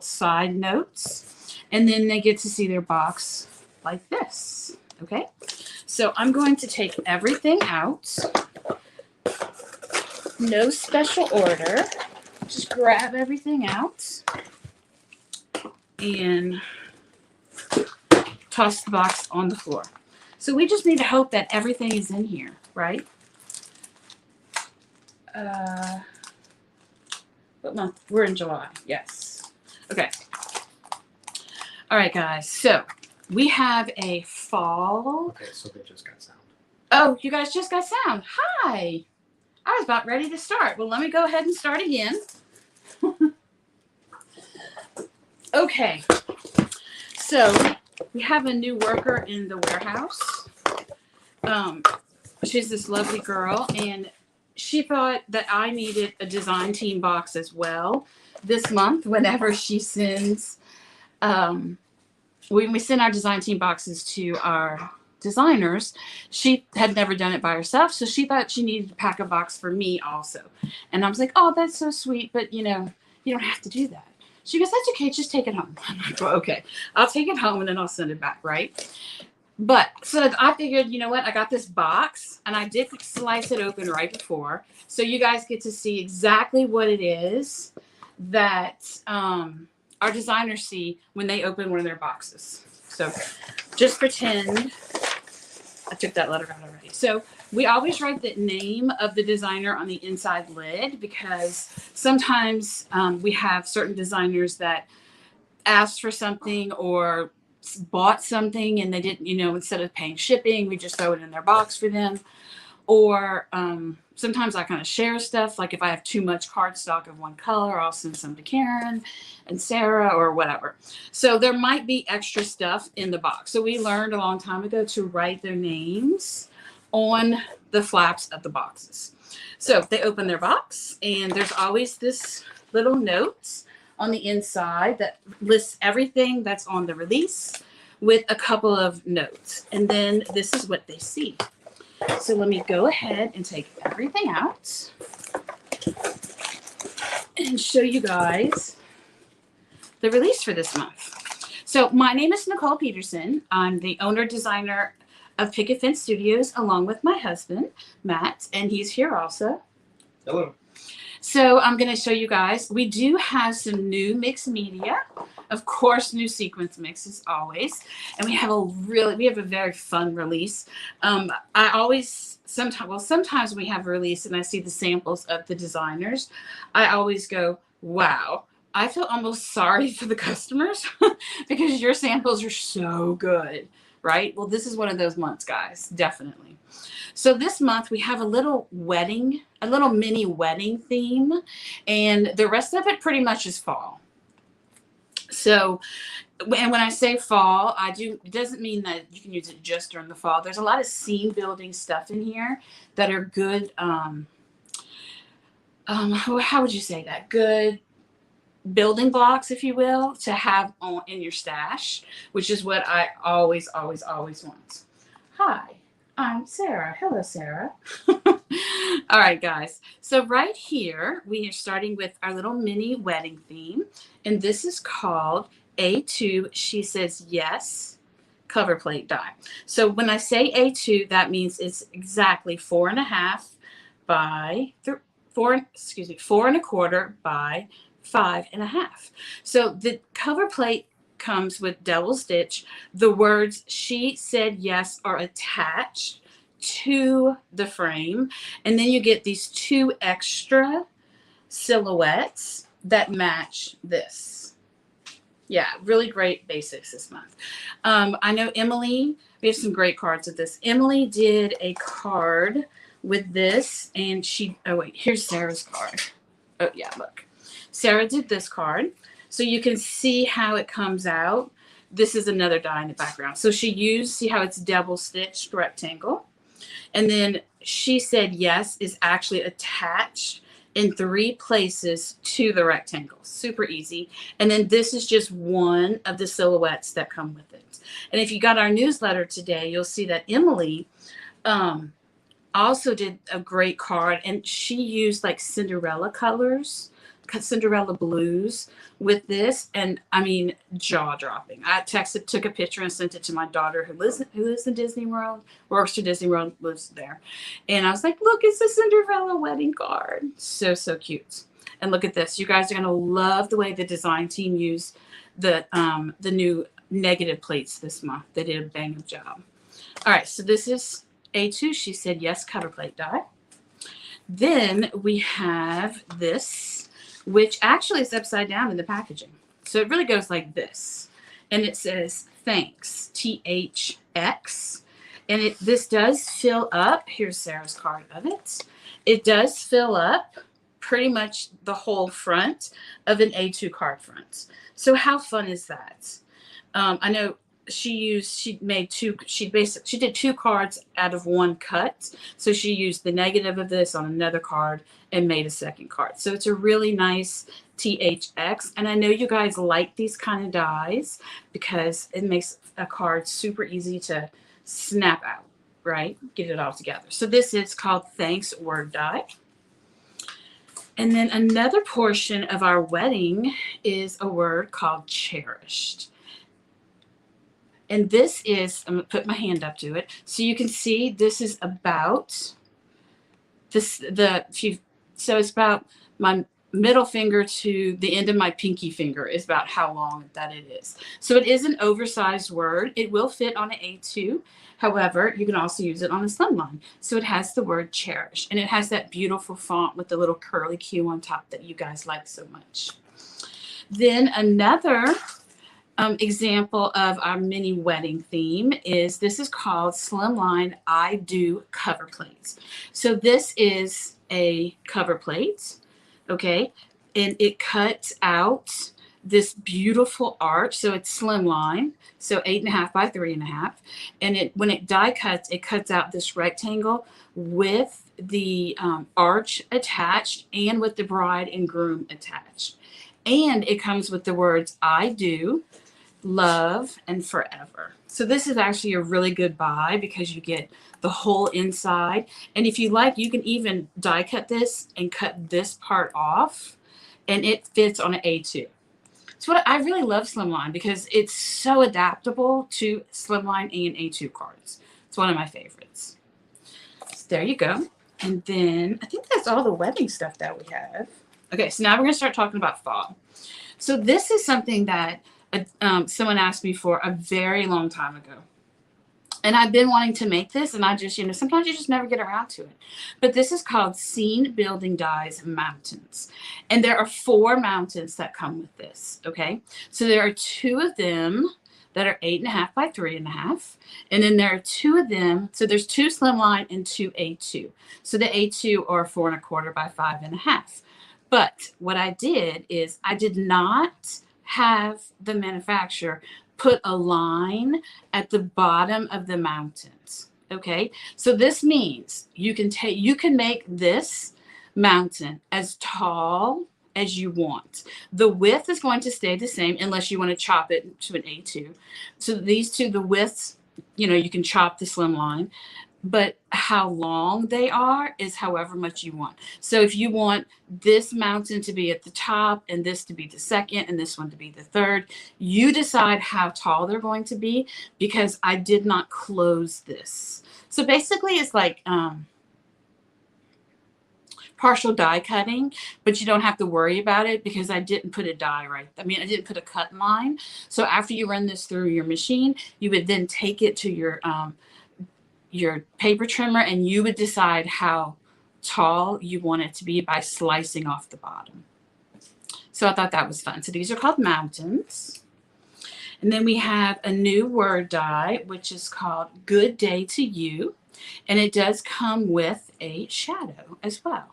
side notes, and then they get to see their box like this. Okay, so I'm going to take everything out. No special order. Just grab everything out and toss the box on the floor. So we just need to hope that everything is in here, right? What month? We're in July. Yes. Okay. All right, guys. So we have a fall. Okay, so they just got sound. Oh, you guys just got sound. Hi. I was about ready to start. Well, let me go ahead and start again. Okay. So we have a new worker in the warehouse. She's this lovely girl, and she thought that I needed a design team box as well this month whenever she sends, when we send our design team boxes to our designers. She had never done it by herself, so she thought she needed to pack a box for me also. And I was like, oh, that's so sweet, but you know, you don't have to do that. She goes, that's okay, just take it home. I'm like, well, okay, I'll take it home and then I'll send it back, right? But so I figured, you know what, I got this box and I did slice it open right before, so you guys get to see exactly what it is that our designers see when they open one of their boxes. So just pretend I took that letter out already. So we always write the name of the designer on the inside lid, because sometimes we have certain designers that asked for something or bought something and they didn't, you know, instead of paying shipping, we just throw it in their box for them. Or sometimes I kind of share stuff. Like if I have too much cardstock of one color, I'll send some to Karen and Sarah or whatever. So there might be extra stuff in the box. So we learned a long time ago to write their names on the flaps of the boxes. So they open their box and there's always this little note on the inside that lists everything that's on the release with a couple of notes. And then this is what they see. So let me go ahead and take everything out and show you guys the release for this month. So my name is Nicole Peterson. I'm the owner designer of Picket Studios along with my husband, Matt, and he's here also. Hello. So I'm going to show you guys, we do have some new mixed media. Of course, new sequence mixes always. And we have a very fun release. I always, sometimes we have a release and I see the samples of the designers. I always go, wow. I feel almost sorry for the customers because your samples are so good, right? Well, this is one of those months, guys, definitely. So this month we have a little mini wedding theme, and the rest of it pretty much is fall. So, and when I say fall, it doesn't mean that you can use it just during the fall. There's a lot of scene building stuff in here that are good. How would you say that? Good building blocks, if you will, to have in your stash, which is what I always want. Hi. I'm Sarah. Hello, Sarah. All right, guys. So right here, we are starting with our little mini wedding theme. And this is called A2, She Says Yes, cover plate die. So when I say A2, that means it's exactly 4.5 by 4.25 by 5.5. So the cover plate comes with double stitch. The words "she said yes" are attached to the frame, and then you get these 2 extra silhouettes that match this. Yeah, really great basics this month. I know Emily, we have some great cards with this. Emily did a card with this, and here's Sarah's card. Oh yeah, look. Sarah did this card. So you can see how it comes out. This is another die in the background. So see how it's double stitched rectangle. And then She Said Yes is actually attached in 3 places to the rectangle. Super easy. And then this is just one of the silhouettes that come with it. And if you got our newsletter today, you'll see that Emily also did a great card, and she used like Cinderella colors Cinderella blues with this, and I mean, jaw dropping. I took a picture and sent it to my daughter who lives in Disney World, works for Disney World, lives there, and I was like, look, it's a Cinderella wedding card. So cute. And look at this. You guys are gonna love the way the design team used the new negative plates this month. They did a bang up job. All right, so this is A2. She said yes, cover plate die. Then we have this, which actually is upside down in the packaging. So it really goes like this. And it says thanks, THX. And this does fill up. Here's Sarah's card of it. It does fill up pretty much the whole front of an A2 card front. So how fun is that? I know she did 2 cards out of 1 cut. So she used the negative of this on another card and made a second card. So it's a really nice THX. And I know you guys like these kind of dies because it makes a card super easy to snap out, right? Get it all together. So this is called Thanks Word Die. And then another portion of our wedding is a word called cherished. And this is, I'm going to put my hand up to it. So you can see this is about this, so it's about my middle finger to the end of my pinky finger is about how long that it is. So it is an oversized word. It will fit on an A2. However, you can also use it on a slimline. So it has the word cherish, and it has that beautiful font with the little curly Q on top that you guys like so much. Then another example of our mini wedding theme is this is called Slimline I Do cover plates. So this is a cover plate, okay, and it cuts out this beautiful arch. So it's slimline, so 8.5 by 3.5, and when it die cuts, it cuts out this rectangle with the arch attached and with the bride and groom attached, and it comes with the words I do, love, and forever. So this is actually a really good buy because you get the whole inside, and if you like, you can even die cut this and cut this part off, and it fits on an A2. So I really love Slimline because it's so adaptable to Slimline and A2 cards. It's one of my favorites. So there you go. And then I think that's all the wedding stuff that we have. Okay, so now we're going to start talking about fall. So this is something that someone asked me for a very long time ago. And I've been wanting to make this, and I just, sometimes you just never get around to it. But this is called Scene Building Dies Mountains. And there are 4 mountains that come with this, okay? So there are 2 of them that are 8.5 by 3.5. And then there are 2 of them, so there's 2 slimline and 2 A2. So the A2 are 4.25 by 5.5. But what I did is I did not have the manufacturer put a line at the bottom of the mountains. Okay, so this means you can make this mountain as tall as you want. The width is going to stay the same unless you want to chop it to an A2. So these two, the widths, you can chop the slim line, but how long they are is however much you want. So if you want this mountain to be at the top and this to be the second and this one to be the third, you decide how tall they're going to be because I did not close this. So basically it's like partial die cutting, but you don't have to worry about it because I didn't put a die right. I didn't put a cut line. So after you run this through your machine, you would then take it to your paper trimmer and you would decide how tall you want it to be by slicing off the bottom. So I thought that was fun. So these are called mountains. And then we have a new word die, which is called Good Day to You. And it does come with a shadow as well.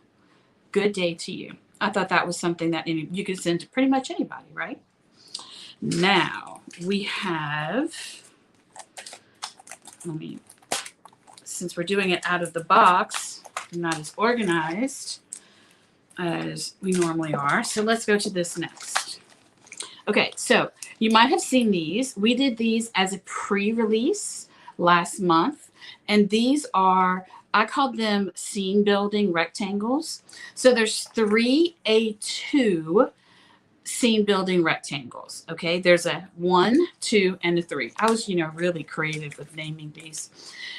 Good day to you. I thought that was something that you could send to pretty much anybody, right? Now we have, since we're doing it out of the box, not as organized as we normally are. So let's go to this next. Okay, so you might have seen these. We did these as a pre-release last month, and these are I called them scene building rectangles. So there's 3 A2 scene building rectangles. Okay, there's a 1, 2, and a 3. I was, really creative with naming these.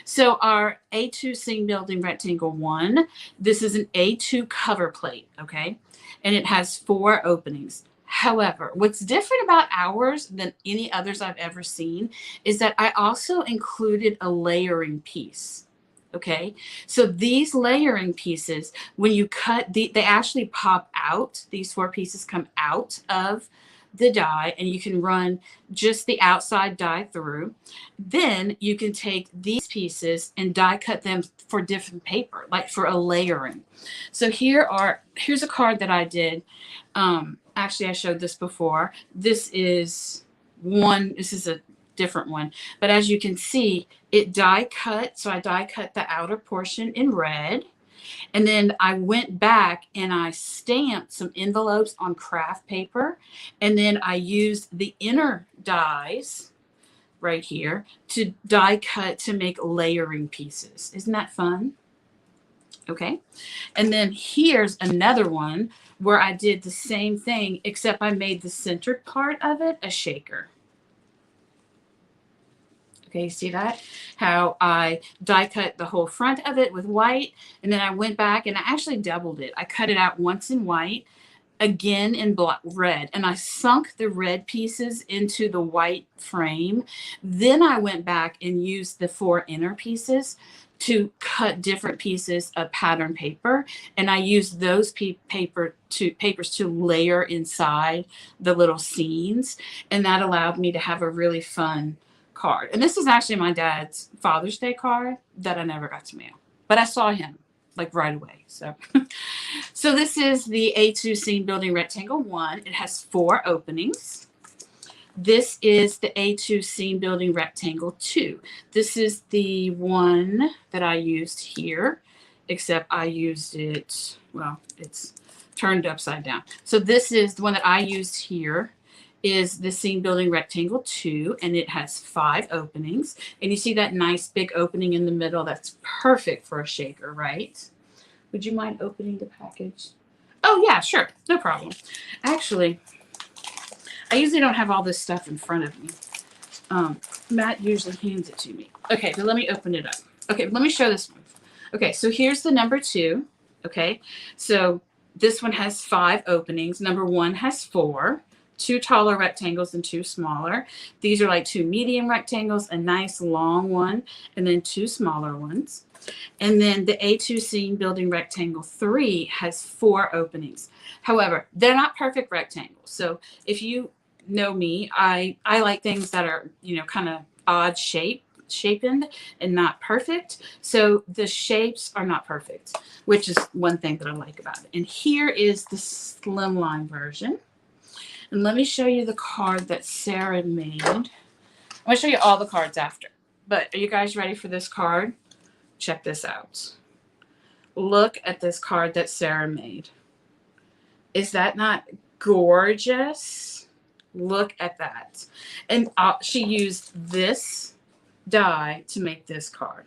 So our A2 scene building rectangle 1, this is an A2 cover plate. Okay, and it has 4 openings. However, what's different about ours than any others I've ever seen is that I also included a layering piece. Okay, so these layering pieces, when you cut, they actually pop out. These 4 pieces come out of the die, and you can run just the outside die through. Then you can take these pieces and die cut them for different paper, like for a layering. So here's a card that I did. Actually, I showed this before. This is a different one, but as you can see, it die cut. So I die cut the outer portion in red, and then I went back and I stamped some envelopes on craft paper, and then I used the inner dies right here to die cut to make layering pieces. Isn't that fun? Okay, and then here's another one where I did the same thing, except I made the centered part of it a shaker. Okay, see that? How I die cut the whole front of it with white, and then I went back and I actually doubled it. I cut it out once in white, again in red, and I sunk the red pieces into the white frame. Then I went back and used the 4 inner pieces to cut different pieces of pattern paper, and I used those papers to layer inside the little scenes, and that allowed me to have a really fun card. And this is actually my dad's Father's Day card that I never got to mail, but I saw him like right away. So so this is the A2 scene building rectangle 1. It has 4 openings. This is the A2 scene building rectangle 2. This is the one that I used here, except I used it, well, it's turned upside down. So this is the one that I used here, is the scene building rectangle 2, and it has 5 openings. And you see that nice big opening in the middle? That's perfect for a shaker, right? Would you mind opening the package? Oh yeah, sure, no problem. Actually, I usually don't have all this stuff in front of me. Matt usually hands it to me. Okay, but let me open it up. Okay, let me show this one. Okay, so here's the number 2. Okay, so this one has 5 openings. Number 1 has 4. 2 taller rectangles and 2 smaller. These are like 2 medium rectangles, a nice long one, and then 2 smaller ones. And then the A2 scene building rectangle 3 has 4 openings. However, they're not perfect rectangles. So if you know me, I like things that are, kind of odd shapen and not perfect. So the shapes are not perfect, which is one thing that I like about it. And here is the slimline version. And let me show you the card that Sarah made. I'm going to show you all the cards after. But are you guys ready for this card? Check this out. Look at this card that Sarah made. Is that not gorgeous? Look at that. And she used this die to make this card.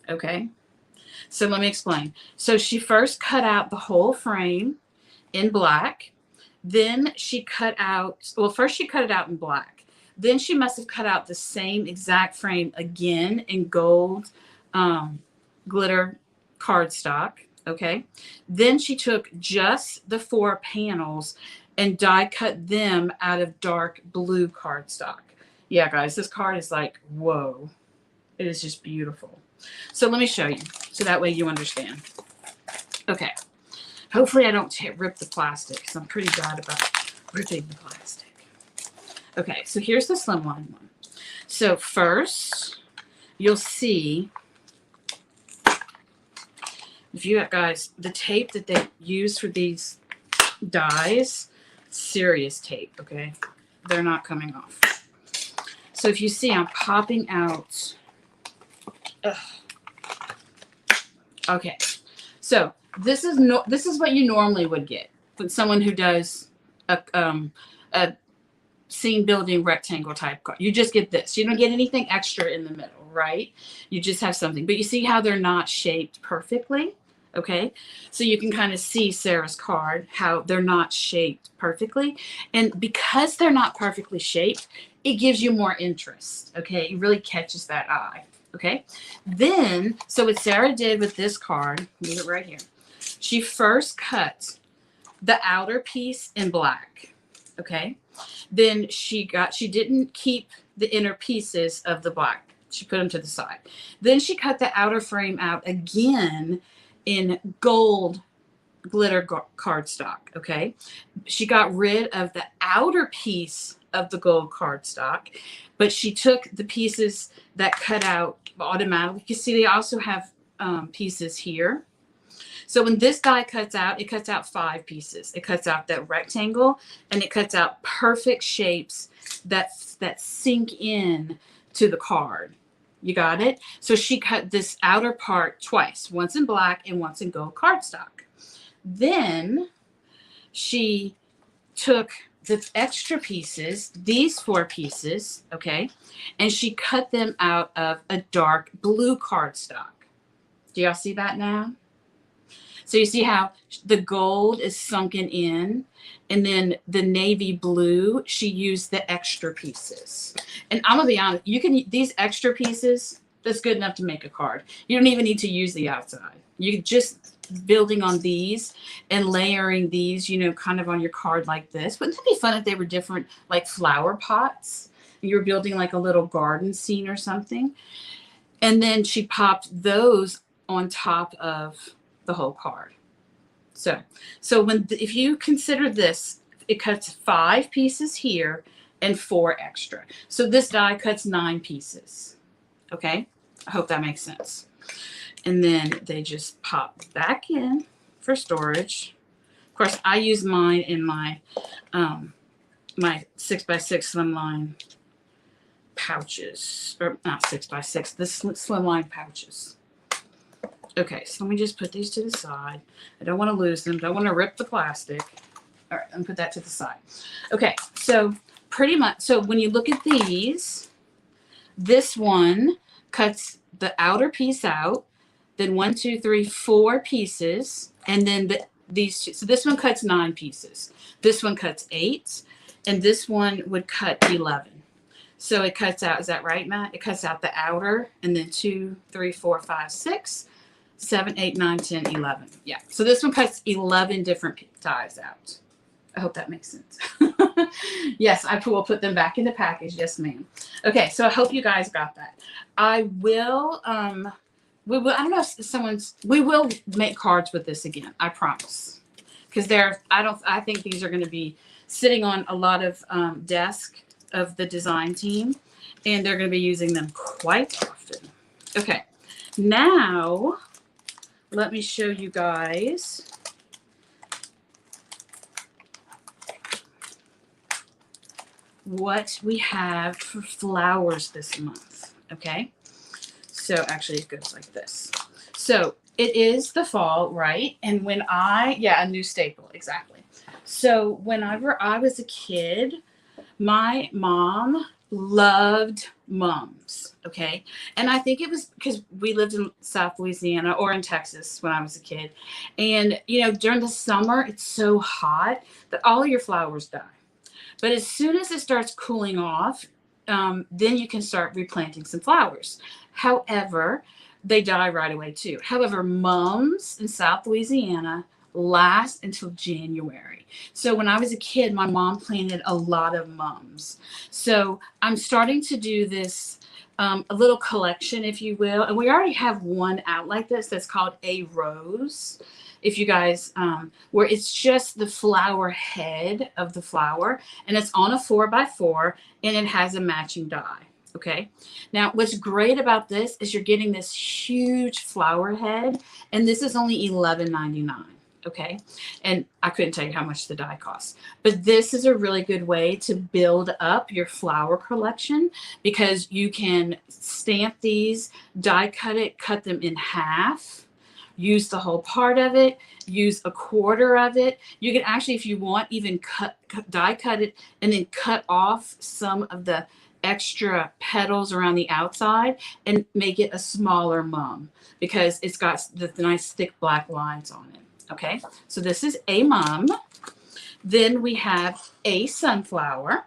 Okay? So let me explain. So she first cut out the whole frame in black. Then she cut out, first she cut it out in black. Then she must have cut out the same exact frame again in gold glitter cardstock. Okay. Then she took just the 4 panels and die cut them out of dark blue cardstock. Yeah, guys, this card is like, whoa. It is just beautiful. So let me show you so that way you understand. Okay. Hopefully I don't rip the plastic because I'm pretty bad about ripping the plastic. Okay, so here's the slimline one. So first, you'll see, if you guys, the tape that they use for these dies, serious tape, okay? They're not coming off. So if you see, I'm popping out. Ugh. Okay, so this is what you normally would get with someone who does a scene building rectangle type card. You just get this. You don't get anything extra in the middle, right? You just have something. But you see how they're not shaped perfectly? Okay, so you can kind of see Sarah's card, how they're not shaped perfectly. And because they're not perfectly shaped, it gives you more interest. Okay, it really catches that eye. Okay, then, so what Sarah did with this card, leave it right here. She first cut the outer piece in black. Okay, then she didn't keep the inner pieces of the black. She put them to the side. Then she cut the outer frame out again in gold glitter cardstock. Okay, she got rid of the outer piece of the gold cardstock, but she took the pieces that cut out automatically. You see, they also have pieces here. So when this die cuts out, it cuts out 5 pieces. It cuts out that rectangle, and it cuts out perfect shapes that sink in to the card. You got it? So she cut this outer part twice, once in black and once in gold cardstock. Then she took the extra pieces, these 4 pieces, okay, and she cut them out of a dark blue cardstock. Do y'all see that now? So you see how the gold is sunken in, and then the navy blue, she used the extra pieces. And I'm gonna be honest, these extra pieces, that's good enough to make a card. You don't even need to use the outside. You just building on these and layering these, kind of on your card like this. Wouldn't that be fun if they were different, like flower pots? You were building like a little garden scene or something. And then she popped those on top of the whole card. So if you consider this, it cuts 5 pieces here and 4 extra. So this die cuts 9 pieces. Okay, I hope that makes sense. And then they just pop back in for storage. Of course, I use mine in my my 6x6 slimline pouches, or not 6x6, the slimline pouches. Okay, so let me just put these to the side. I don't want to lose them. Don't want to rip the plastic. All right, let me put that to the side. Okay, so pretty much, so when you look at these, this one cuts the outer piece out, then 1, 2, 3, 4 pieces, and then these two. So this one cuts 9 pieces. This one cuts 8, and this one would cut 11. So it cuts out, is that right, Matt? It cuts out the outer, and then 2, 3, 4, 5, 6. 7, 8, 9, 10, 11. Yeah. So this one cuts 11 different ties out. I hope that makes sense. Yes, I will put them back in the package. Yes, ma'am. Okay, so I hope you guys got that. I will, I don't know if we will make cards with this again. I promise. Because I think these are going to be sitting on a lot of desk of the design team, and they're going to be using them quite often. Okay. Now, let me show you guys what we have for flowers this month. Okay, so actually it goes like this. So it is the fall, right? And when a new staple, exactly. So whenever I was a kid, my mom loved mums. Okay, and I think it was because we lived in South Louisiana or in Texas when I was a kid, and during the summer it's so hot that all of your flowers die. But as soon as it starts cooling off, then you can start replanting some flowers. However, they die right away too. However, mums in South Louisiana last until January. So when I was a kid, my mom planted a lot of mums. So I'm starting to do this, a little collection, if you will. And we already have one out like this that's called A Rose. If you guys, where it's just the flower head of the flower, and it's on a 4x4, and it has a matching die. Okay. Now, what's great about this is you're getting this huge flower head, and this is only $11.99. Okay. And I couldn't tell you how much the die costs, but this is a really good way to build up your flower collection, because you can stamp these, die cut it, cut them in half, use the whole part of it, use a quarter of it. You can actually, if you want, even die cut it and then cut off some of the extra petals around the outside and make it a smaller mum because it's got the nice thick black lines on it. Okay, so this is a mum. Then we have a sunflower.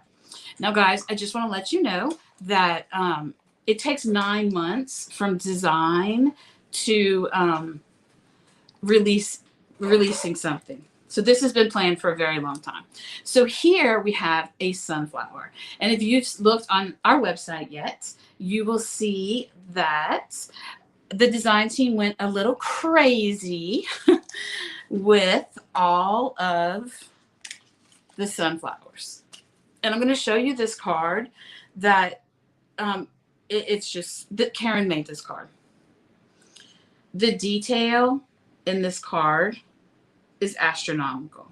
Now, guys, I just want to let you know that it takes 9 months from design to releasing something. So this has been planned for a very long time. So here we have a sunflower. And if you've looked on our website yet, you will see that the design team went a little crazy with all of the sunflowers. And I'm going to show you this card that it's just that Karen made this card. The detail in this card is astronomical.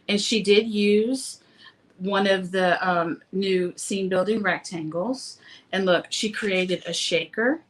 And she did use one of the new scene building rectangles. And look, she created a shaker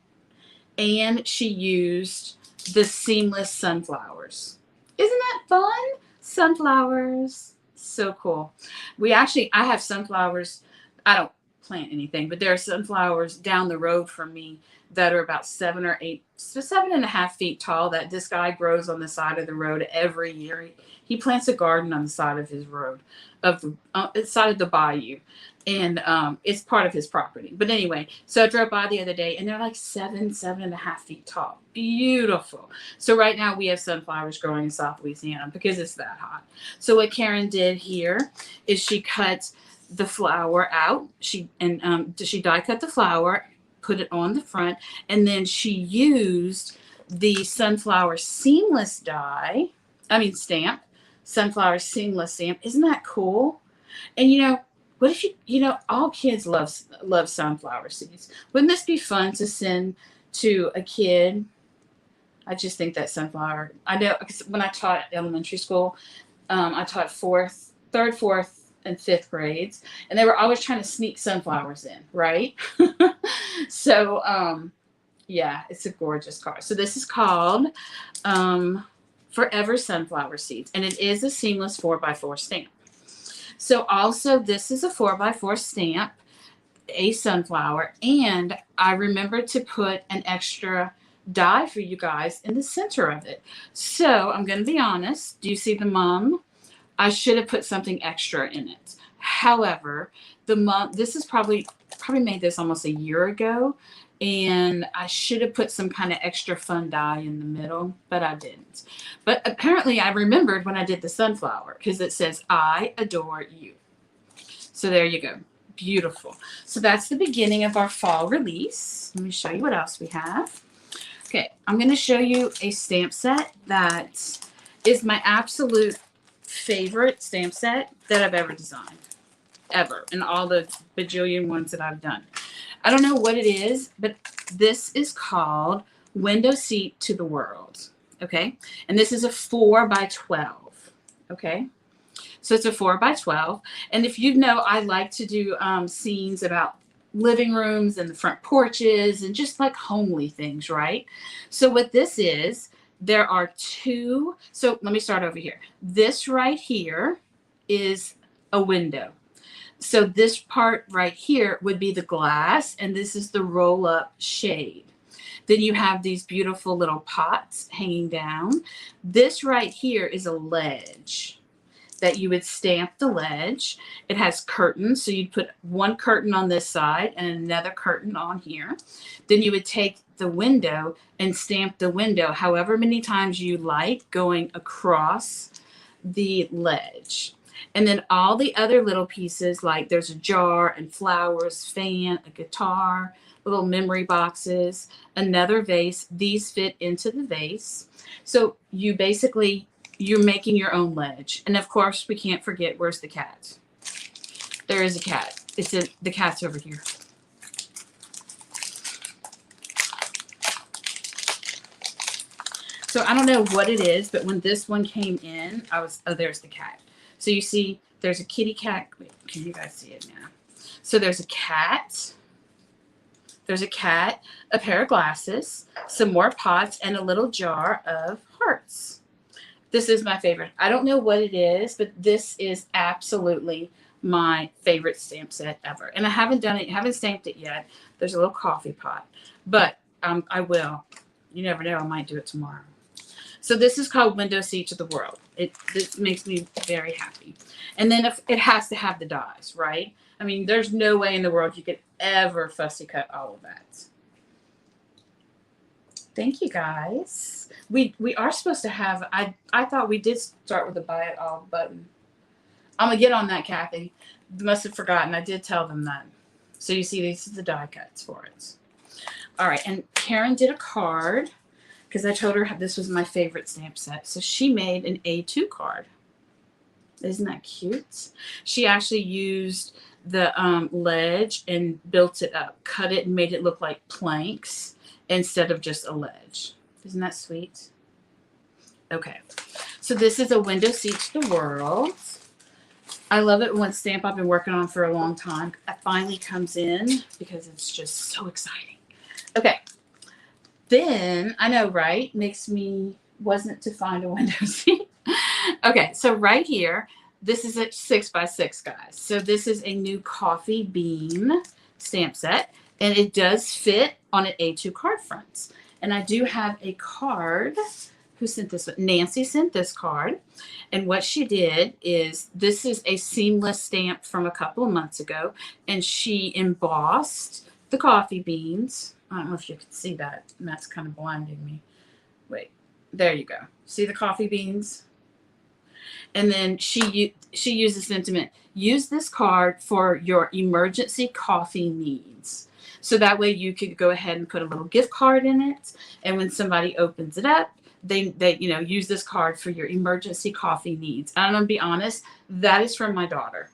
and she used the seamless sunflowers. Isn't that fun? Sunflowers. So cool. I have sunflowers. I don't plant anything, but there are sunflowers down the road from me that are about 7.5 feet tall that this guy grows on the side of the road every year. He plants a garden on the side of his road, side of the bayou, and it's part of his property. But anyway, so I drove by the other day and they're like 7.5 feet tall. Beautiful. So right now we have sunflowers growing in South Louisiana because it's that hot. So what Karen did here is she cut the flower out. She die cut the flower, put it on the front, and then she used the sunflower seamless stamp, sunflower seamless stamp. Isn't that cool? And what if all kids love sunflower seeds? Wouldn't this be fun to send to a kid? I just think that sunflower, I know, because when I taught elementary school, I taught third, fourth, and fifth grades, and they were always trying to sneak sunflowers in, right? So, yeah, it's a gorgeous card. So this is called Forever Sunflower Seeds, and it is a seamless 4x4 stamp. So also, this is a 4x4 stamp, a sunflower, and I remembered to put an extra die for you guys in the center of it. So I'm going to be honest. Do you see the mum? I should have put something extra in it. However, this is probably made this almost a year ago, and I should have put some kind of extra fun die in the middle, but I didn't. But apparently I remembered when I did the sunflower because it says, I adore you. So there you go. Beautiful. So that's the beginning of our fall release. Let me show you what else we have. Okay, I'm going to show you a stamp set that is my absolute favorite stamp set that I've ever designed. Ever. In all the bajillion ones that I've done. I don't know what it is, but this is called Window Seat to the World. Okay? And this is a 4x12. Okay? So it's a 4x12. And if you know, I like to do scenes about living rooms and the front porches and just like homely things, right? So what this is, there are two. So let me start over here. This right here is a window. So this part right here would be the glass, and this is the roll-up shade. Then you have these beautiful little pots hanging down. This right here is a ledge that you would stamp the ledge. It has curtains, so you'd put one curtain on this side and another curtain on here. Then you would take the window and stamp the window however many times you like going across the ledge. And then all the other little pieces, like there's a jar and flowers, fan, a guitar, little memory boxes, another vase. These fit into the vase. So you're making your own ledge. And of course, we can't forget, where's the cat? There is a cat. The cat's over here. So I don't know what it is, but when this one came in, there's the cat. So you see, there's a kitty cat. Wait, can you guys see it now? So there's a cat. There's a cat, a pair of glasses, some more pots, and a little jar of hearts. This is my favorite. I don't know what it is, but this is absolutely my favorite stamp set ever. And I haven't done it, haven't stamped it yet. There's a little coffee pot, but I will. You never know, I might do it tomorrow. So this is called Window Seat to the World. This makes me very happy. And then if it has to have the dies, right? I mean, there's no way in the world you could ever fussy cut all of that. Thank you guys. We are supposed to have, I thought we did start with a buy it all button. I'm gonna get on that, Kathy. Must have forgotten. I did tell them that. So you see, these are the die cuts for it. All right, and Karen did a card because I told her this was my favorite stamp set. So she made an A2 card. Isn't that cute? She actually used the ledge and built it up, cut it and made it look like planks instead of just a ledge. Isn't that sweet? Okay, so this is a window seat to the world. I love it when stamp I've been working on for a long time finally comes in because it's just so exciting. Okay, then I know, right? Makes me wasn't to find a window seat. Okay, so right here, this is a 6x6, guys. So this is a new coffee bean stamp set, and it does fit on an A2 card front. And I do have a card. Who sent this? Nancy sent this card. And what she did is, this is a seamless stamp from a couple of months ago, and she embossed the coffee beans. I don't know if you can see that. That's kind of blinding me. Wait, there you go. See the coffee beans? And then she used the sentiment, use this card for your emergency coffee needs. So that way you could go ahead and put a little gift card in it. And when somebody opens it up, they use this card for your emergency coffee needs. And I'm going to be honest, that is from my daughter.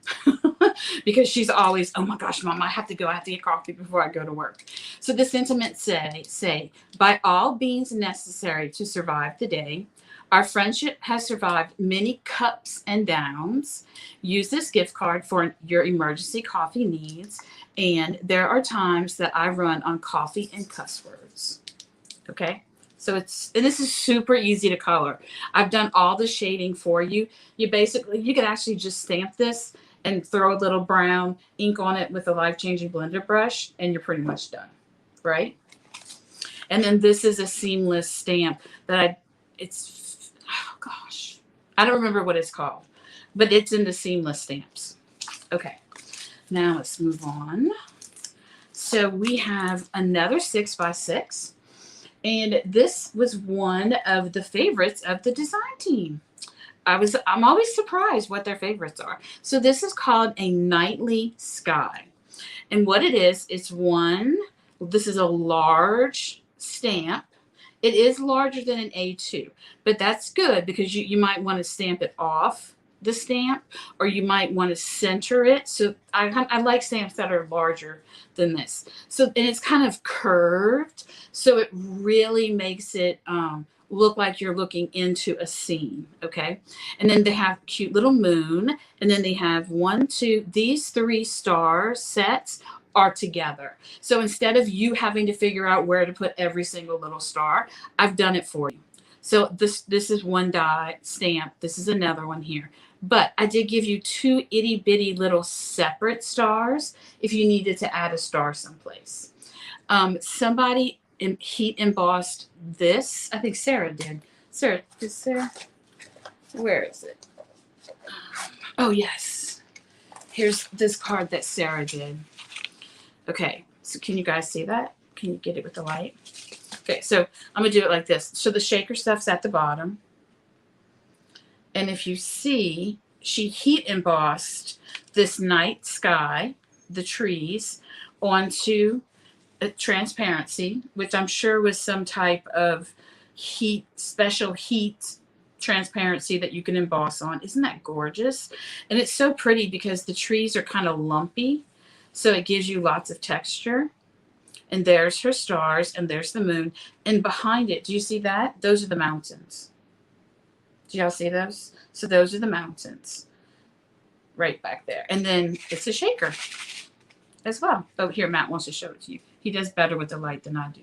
Because she's always, oh my gosh, Mom, I have to get coffee before I go to work. So the sentiment say, by all means necessary to survive the day, our friendship has survived many ups and downs. Use this gift card for your emergency coffee needs. And there are times that I run on coffee and cuss words. Okay? So and this is super easy to color. I've done all the shading for you. You can actually just stamp this and throw a little brown ink on it with a life-changing blender brush, and you're pretty much done, right? And then this is a seamless stamp that oh gosh, I don't remember what it's called, but it's in the seamless stamps. Okay, now let's move on. So we have another 6x6, and this was one of the favorites of the design team. I'm always surprised what their favorites are. So this is called a Nightly Sky. And what it is, this is a large stamp. It is larger than an A2, but that's good because you might want to stamp it off the stamp, or you might want to center it. So I like stamps that are larger than this. So, and it's kind of curved, so it really makes it look like you're looking into a scene, okay? And then they have cute little moon, and then they have these 3 star sets are together. So instead of you having to figure out where to put every single little star, I've done it for you. So this is one die stamp. This is another one here. But I did give you 2 itty bitty little separate stars if you needed to add a star someplace. Somebody heat embossed this. I think Sarah did. Sarah, where is it? Oh, yes. Here's this card that Sarah did. Okay, so can you guys see that? Can you get it with the light? Okay, so I'm going to do it like this. So the shaker stuff's at the bottom. And if you see, she heat embossed this night sky, the trees, onto a transparency, which I'm sure was some type of special heat transparency that you can emboss on. Isn't that gorgeous? And it's so pretty because the trees are kind of lumpy, so it gives you lots of texture. And there's her stars, and there's the moon. And behind it, do you see that? Those are the mountains. Do y'all see those? So those are the mountains right back there. And then it's a shaker as well. Oh, here, Matt wants to show it to you. He does better with the light than I do.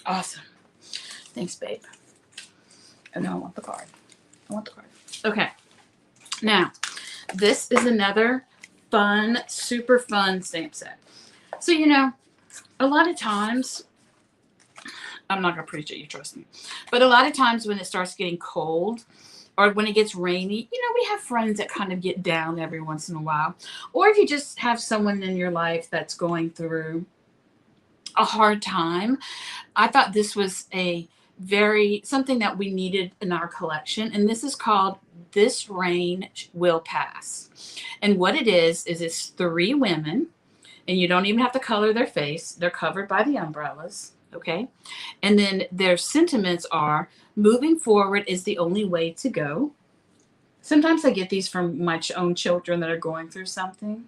Awesome. Thanks, babe. Oh, no, I want the card. I want the card. Okay. Now, this is another fun, super fun stamp set. So, you know, a lot of times, I'm not going to preach it, you trust me. But a lot of times when it starts getting cold or when it gets rainy, you know, we have friends that kind of get down every once in a while. Or if you just have someone in your life that's going through a hard time, I thought this was something that we needed in our collection. And this is called This Rain Will Pass. And what it is it's 3 women, and you don't even have to color their face. They're covered by the umbrellas. Okay. And then their sentiments are moving forward is the only way to go. Sometimes I get these from my own children that are going through something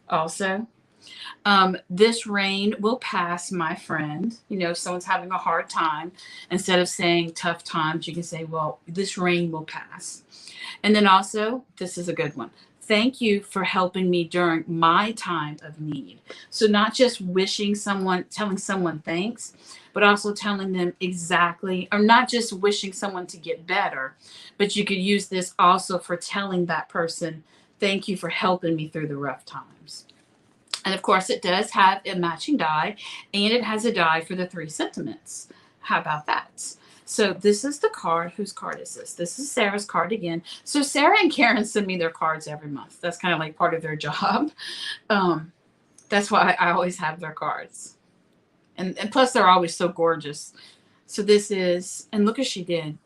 also. This rain will pass, my friend. You know, if someone's having a hard time, instead of saying tough times, you can say, well, this rain will pass. And then also, this is a good one. Thank you for helping me during my time of need. So not just telling someone thanks, but also telling them exactly, or not just wishing someone to get better, but you could use this also for telling that person, thank you for helping me through the rough times. And of course, it does have a matching die, and it has a die for the 3 sentiments. How about that? So this is the card. Whose card is this? This is Sarah's card again. So Sarah and Karen send me their cards every month. That's kind of like part of their job. That's why I always have their cards. And plus, they're always so gorgeous. So this is, and look what she did.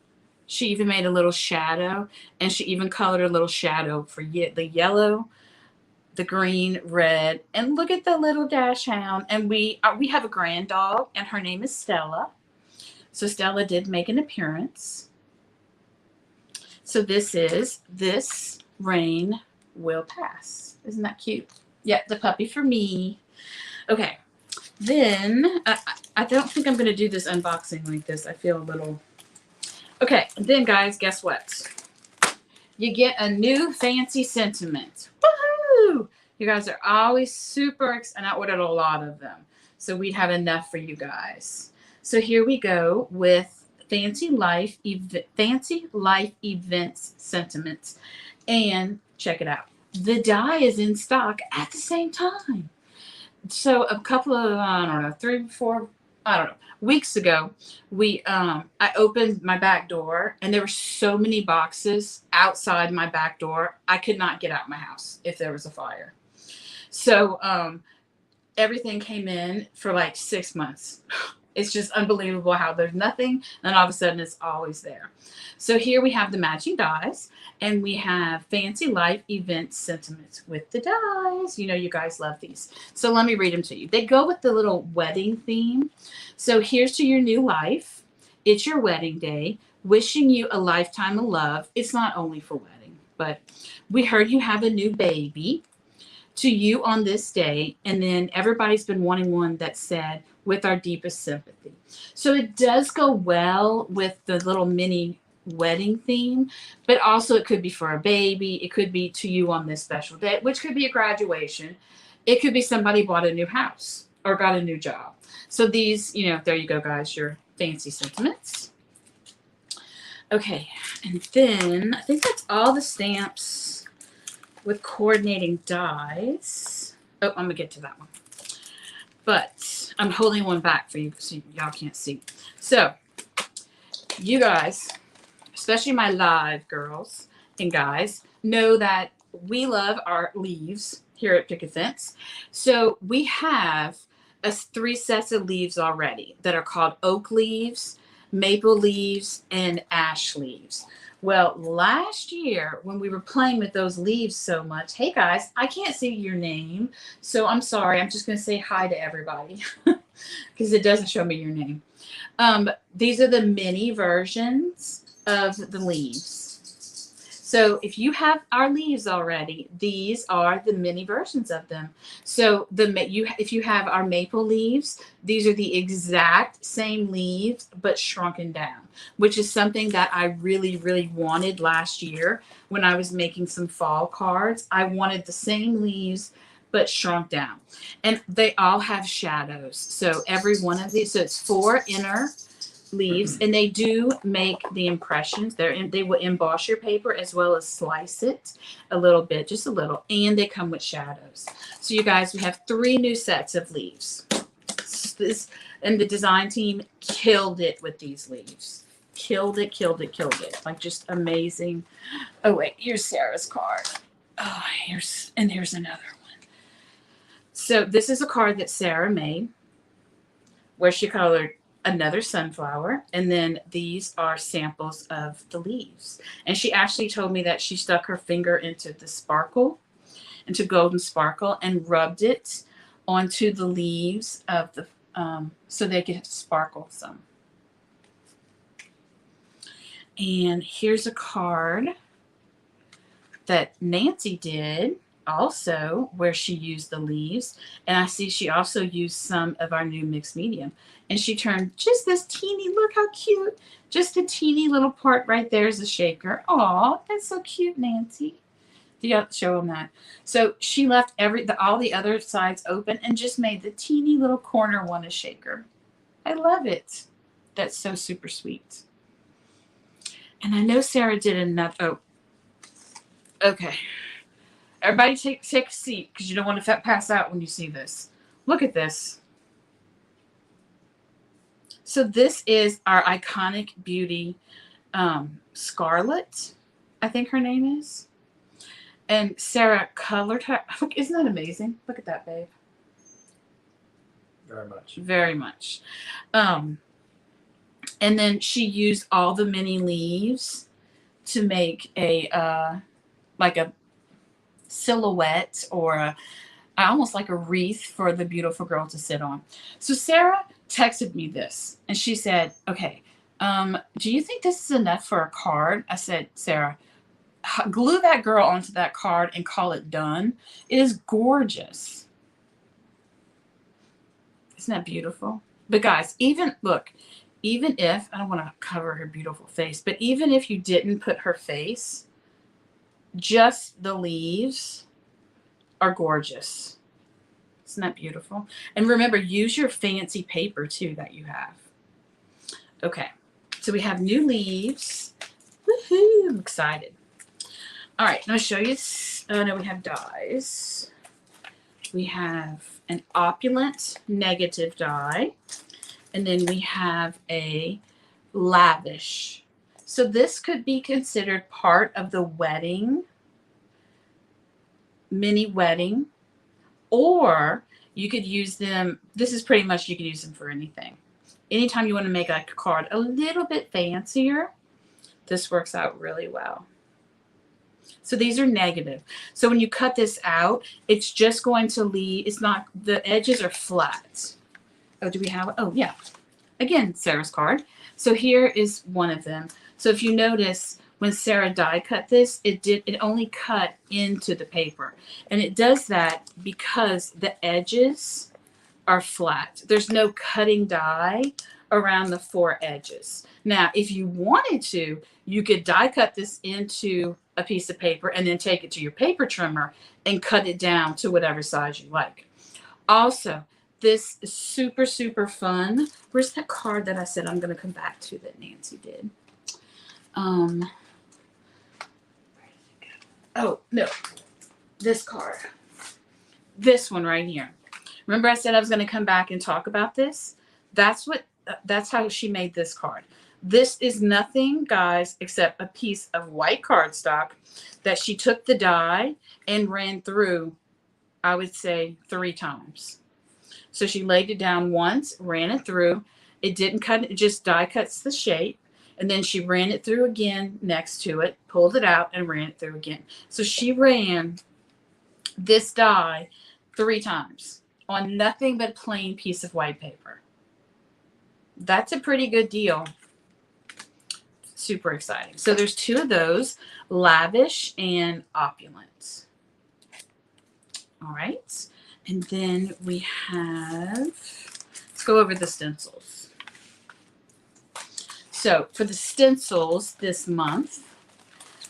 She even made a little shadow, and she even colored a little shadow for the yellow, the green, red, and look at the little dash hound. And we have a grand dog, and her name is Stella. So Stella did make an appearance. So this is This Rain Will Pass. Isn't that cute? Yeah, the puppy for me. Okay. Then I don't think I'm going to do this unboxing like this. I feel a little. Okay. Then, guys, guess what? You get a new fancy sentiment. Woohoo! You guys are always super excited. And I ordered a lot of them, so we'd have enough for you guys. So here we go with Fancy Life Events Sentiments. And check it out. The die is in stock at the same time. So a couple of, I don't know, 3, 4, I don't know, weeks ago, I opened my back door, and there were so many boxes outside my back door, I could not get out my house if there was a fire. So everything came in for like 6 months. It's just unbelievable how there's nothing, and all of a sudden it's always there. So here we have the matching dies, and we have Fancy Life Event Sentiments with the dies. You know, you guys love these. So let me read them to you. They go with the little wedding theme. So here's to your new life. It's your wedding day. Wishing you a lifetime of love. It's not only for wedding, but we heard you have a new baby. To you on this day. And then everybody's been wanting one that said, with our deepest sympathy. So it does go well with the little mini wedding theme, but also it could be for a baby. It could be to you on this special day, which could be a graduation. It could be somebody bought a new house or got a new job. So these, you know, there you go, guys, your fancy sentiments. Okay, and then I think that's all the stamps with coordinating dies. Oh, I'm gonna get to that one. But I'm holding one back for you so y'all can't see. So, you guys, especially my live girls and guys, know that we love our leaves here at Picket. So, we have 3 sets of leaves already that are called oak leaves, maple leaves, and ash leaves. Well, last year when we were playing with those leaves so much, hey guys, I can't see your name, so I'm sorry. I'm just going to say hi to everybody because it doesn't show me your name. These are the mini versions of the leaves. So if you have our leaves already, these are the mini versions of them. So if you have our maple leaves, these are the exact same leaves, but shrunken down, which is something that I really, really wanted last year when I was making some fall cards. I wanted the same leaves, but shrunk down. And they all have shadows. So every one of these, so it's 4 inner leaves, and they do make the impressions. They will emboss your paper as well as slice it a little bit, just a little, and they come with shadows. So you guys, we have 3 new sets of leaves. This, and the design team killed it with these leaves. Killed it. Like, just amazing. Oh wait, here's Sarah's card. Oh, here's another one. So this is a card that Sarah made where she colored another sunflower, and then these are samples of the leaves. And she actually told me that she stuck her finger into the sparkle, into golden sparkle, and rubbed it onto the leaves of the so they could sparkle some. And here's a card that Nancy did also where she used the leaves, and I see she also used some of our new mixed medium, and she turned just this teeny, look how cute, just a teeny little part right there is a shaker. Oh, that's so cute, Nancy. You have to show them that. So she left all the other sides open and just made the teeny little corner one a shaker. I love it. That's so super sweet. And I know Sarah did another. Oh, okay. Everybody take a seat because you don't want to pass out when you see this. Look at this. So this is our iconic beauty, Scarlet, I think her name is. And Sarah colored her. Isn't that amazing? Look at that, babe. Very much. Very much. And then she used all the mini leaves to make a like a silhouette or almost like a wreath for the beautiful girl to sit on. So Sarah texted me this, and she said, "Okay, do you think this is enough for a card?" I said, "Sarah, glue that girl onto that card and call it done. It is gorgeous." Isn't that beautiful? But guys, even if, I don't want to cover her beautiful face, but even if you didn't put her face, just the leaves are gorgeous. Isn't that beautiful? And remember, use your fancy paper too that you have. Okay, so we have new leaves. Woohoo, I'm excited. All right, now I'll show you. No, we have dies. We have an opulent negative die, and then we have a lavish. So this could be considered part of the wedding, mini wedding, or you could use them. This is pretty much, you could use them for anything. Anytime you want to make a card a little bit fancier, this works out really well. So these are negative. So when you cut this out, it's just going to leave, it's not, the edges are flat. Oh, do we have, oh yeah. Again, Sarah's card. So here is one of them. So if you notice, when Sarah die cut this, it only cut into the paper. And it does that because the edges are flat. There's no cutting die around the 4 edges. Now, if you wanted to, you could die cut this into a piece of paper and then take it to your paper trimmer and cut it down to whatever size you like. Also, this is super, super fun. Where's that card that I said I'm going to come back to that Nancy did? Oh, no. This card. This one right here. Remember I said I was going to come back and talk about this? That's how she made this card. This is nothing, guys, except a piece of white cardstock that she took the die and ran through, I would say, 3 times. So she laid it down once, ran it through. It didn't cut, it just die cuts the shape. And then she ran it through again next to it, pulled it out, and ran it through again. So she ran this die 3 times on nothing but a plain piece of white paper. That's a pretty good deal. Super exciting. So there's 2 of those, lavish and opulent. All right. And then we have, let's go over the stencils. So for the stencils this month,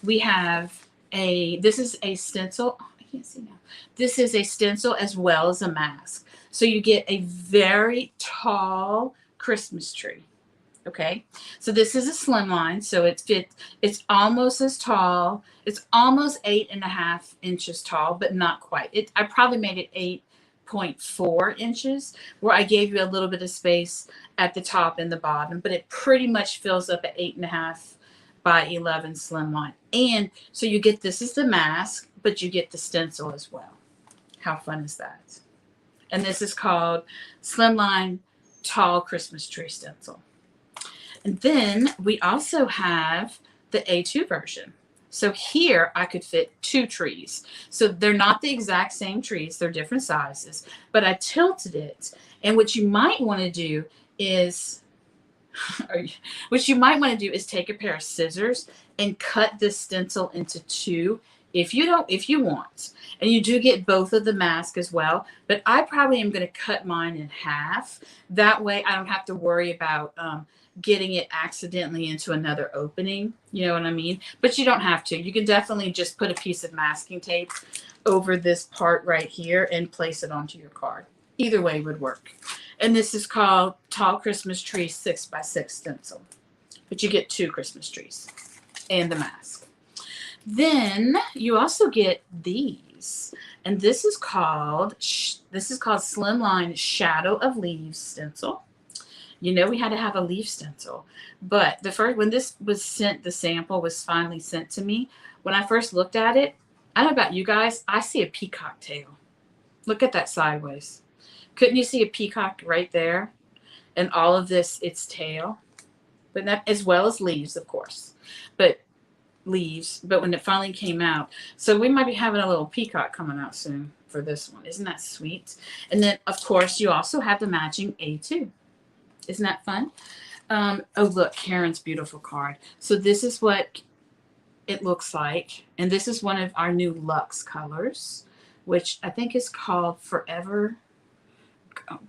we have this is a stencil. can't see now. This is a stencil as well as a mask. So you get a very tall Christmas tree. Okay, so this is a slim line, so it's almost as tall. It's almost 8.5 inches tall, but not quite. I probably made it 8.4 inches, where I gave you a little bit of space at the top and the bottom, but it pretty much fills up at 8.5 by 11 slim line. And so you get, this is the mask, but you get the stencil as well. How fun is that? And this is called Slimline Tall Christmas Tree Stencil. And then we also have the A2 version. So here I could fit 2 trees. So they're not the exact same trees, they're different sizes, but I tilted it. And what you might want to do is take a pair of scissors and cut this stencil into 2 if you want. And you do get both of the mask as well, but I probably am going to cut mine in half. That way I don't have to worry about getting it accidentally into another opening. You know what I mean? But you don't have to. You can definitely just put a piece of masking tape over this part right here and place it onto your card. Either way would work. And this is called Tall Christmas Tree 6x6 stencil. But you get 2 Christmas trees and the mask. Then you also get these. And this is called Slimline Shadow of Leaves stencil. You know, we had to have a leaf stencil, but when this was sent, the sample was finally sent to me. When I first looked at it, I don't know about you guys, I see a peacock tail. Look at that sideways. Couldn't you see a peacock right there? And all of this, its tail, but that, as well as leaves, of course, but when it finally came out, so we might be having a little peacock coming out soon for this one. Isn't that sweet? And then of course you also have the matching A2. Isn't that fun? Oh, look, Karen's beautiful card. So this is what it looks like. And this is one of our new Luxe colors, which I think is called Forever.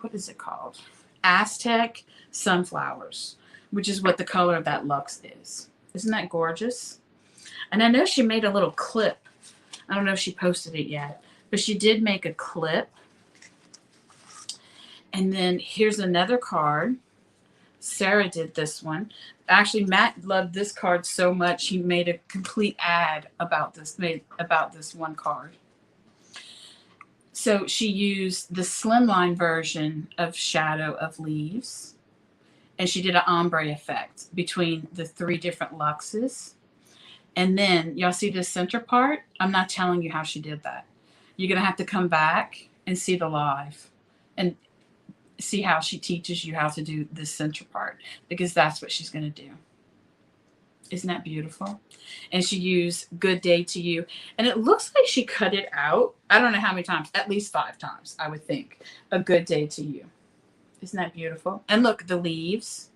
What is it called? Aztec Sunflowers, which is what the color of that Luxe is. Isn't that gorgeous? And I know she made a little clip. I don't know if she posted it yet, but she did make a clip. And then here's another card. Sarah did this one. Actually, Matt loved this card so much he made a complete ad about this one card. So she used the slimline version of Shadow of Leaves, and she did an ombre effect between the 3 different Luxes. And then y'all see this center part? I'm not telling you how she did that. You're gonna have to come back and see the live and see how she teaches you how to do this center part, because that's what she's going to do. Isn't that beautiful? And she used Good Day to You, and it looks like she cut it out. I don't know how many times, at least 5 times, I would think. A Good Day to You. Isn't that beautiful? And look, the leaves.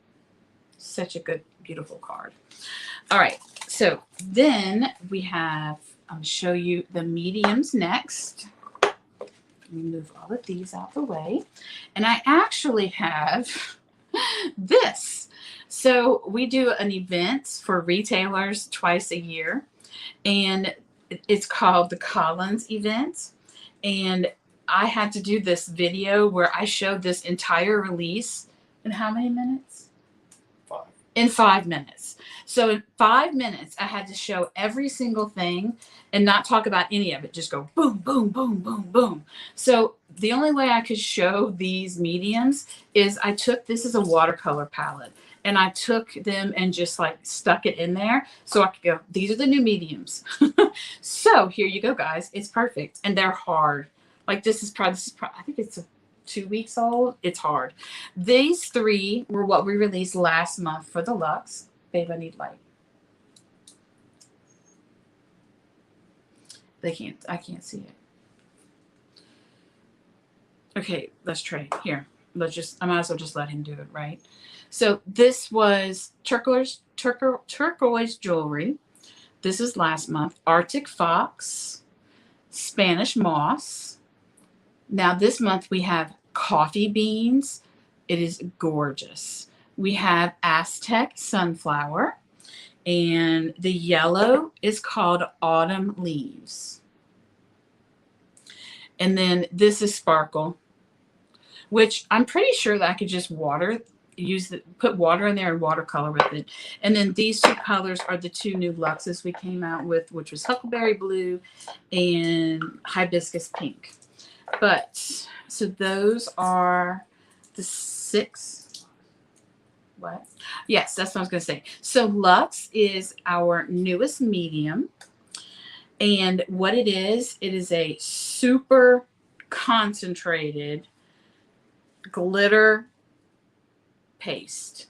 Such a good, beautiful card. All right, so then we have, I'm going to show you the mediums next. Move all of these out the way. And I actually have this. So we do an event for retailers twice a year, and it's called the Collins event. And I had to do this video where I showed this entire release in how many minutes? 5. In 5 minutes. So in 5 minutes, I had to show every single thing and not talk about any of it. Just go boom, boom, boom, boom, boom. So the only way I could show these mediums is this is a watercolor palette. And I took them and just like stuck it in there. So I could go, these are the new mediums. So here you go, guys. It's perfect. And they're hard. Like this is probably, I think it's 2 weeks old. It's hard. These 3 were what we released last month for the Luxe. Babe, I need light. I can't see it. Okay, let's trade. Here, I might as well just let him do it, right? So this was turquoise jewelry. This is last month. Arctic Fox, Spanish Moss. Now this month we have Coffee Beans. It is gorgeous. We have Aztec Sunflower, and the yellow is called Autumn Leaves. And then this is Sparkle, which I'm pretty sure that I could just put water in there and watercolor with it. And then these two colors are the two new Luxes we came out with, which was Huckleberry Blue and Hibiscus Pink. But, so those are the 6. What? Yes, that's what I was going to say. So Lux is our newest medium. And what it is a super concentrated glitter paste.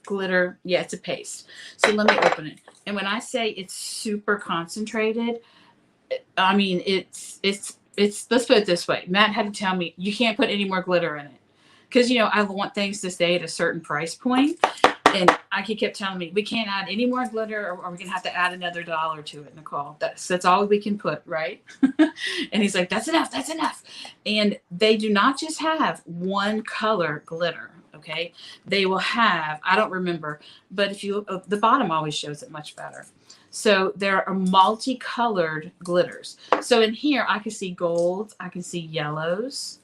Glitter, yeah, it's a paste. So let me open it. And when I say it's super concentrated, I mean it's let's put it this way. Matt had to tell me you can't put any more glitter in it. Because I want things to stay at a certain price point. And he kept telling me, we can't add any more glitter or we're going to have to add another $1 to it, Nicole. That's all we can put, right? And he's like, that's enough. That's enough. And they do not just have one color glitter, okay? They will have, I don't remember, but if you, the bottom always shows it much better. So there are multicolored glitters. So in here, I can see golds, I can see yellows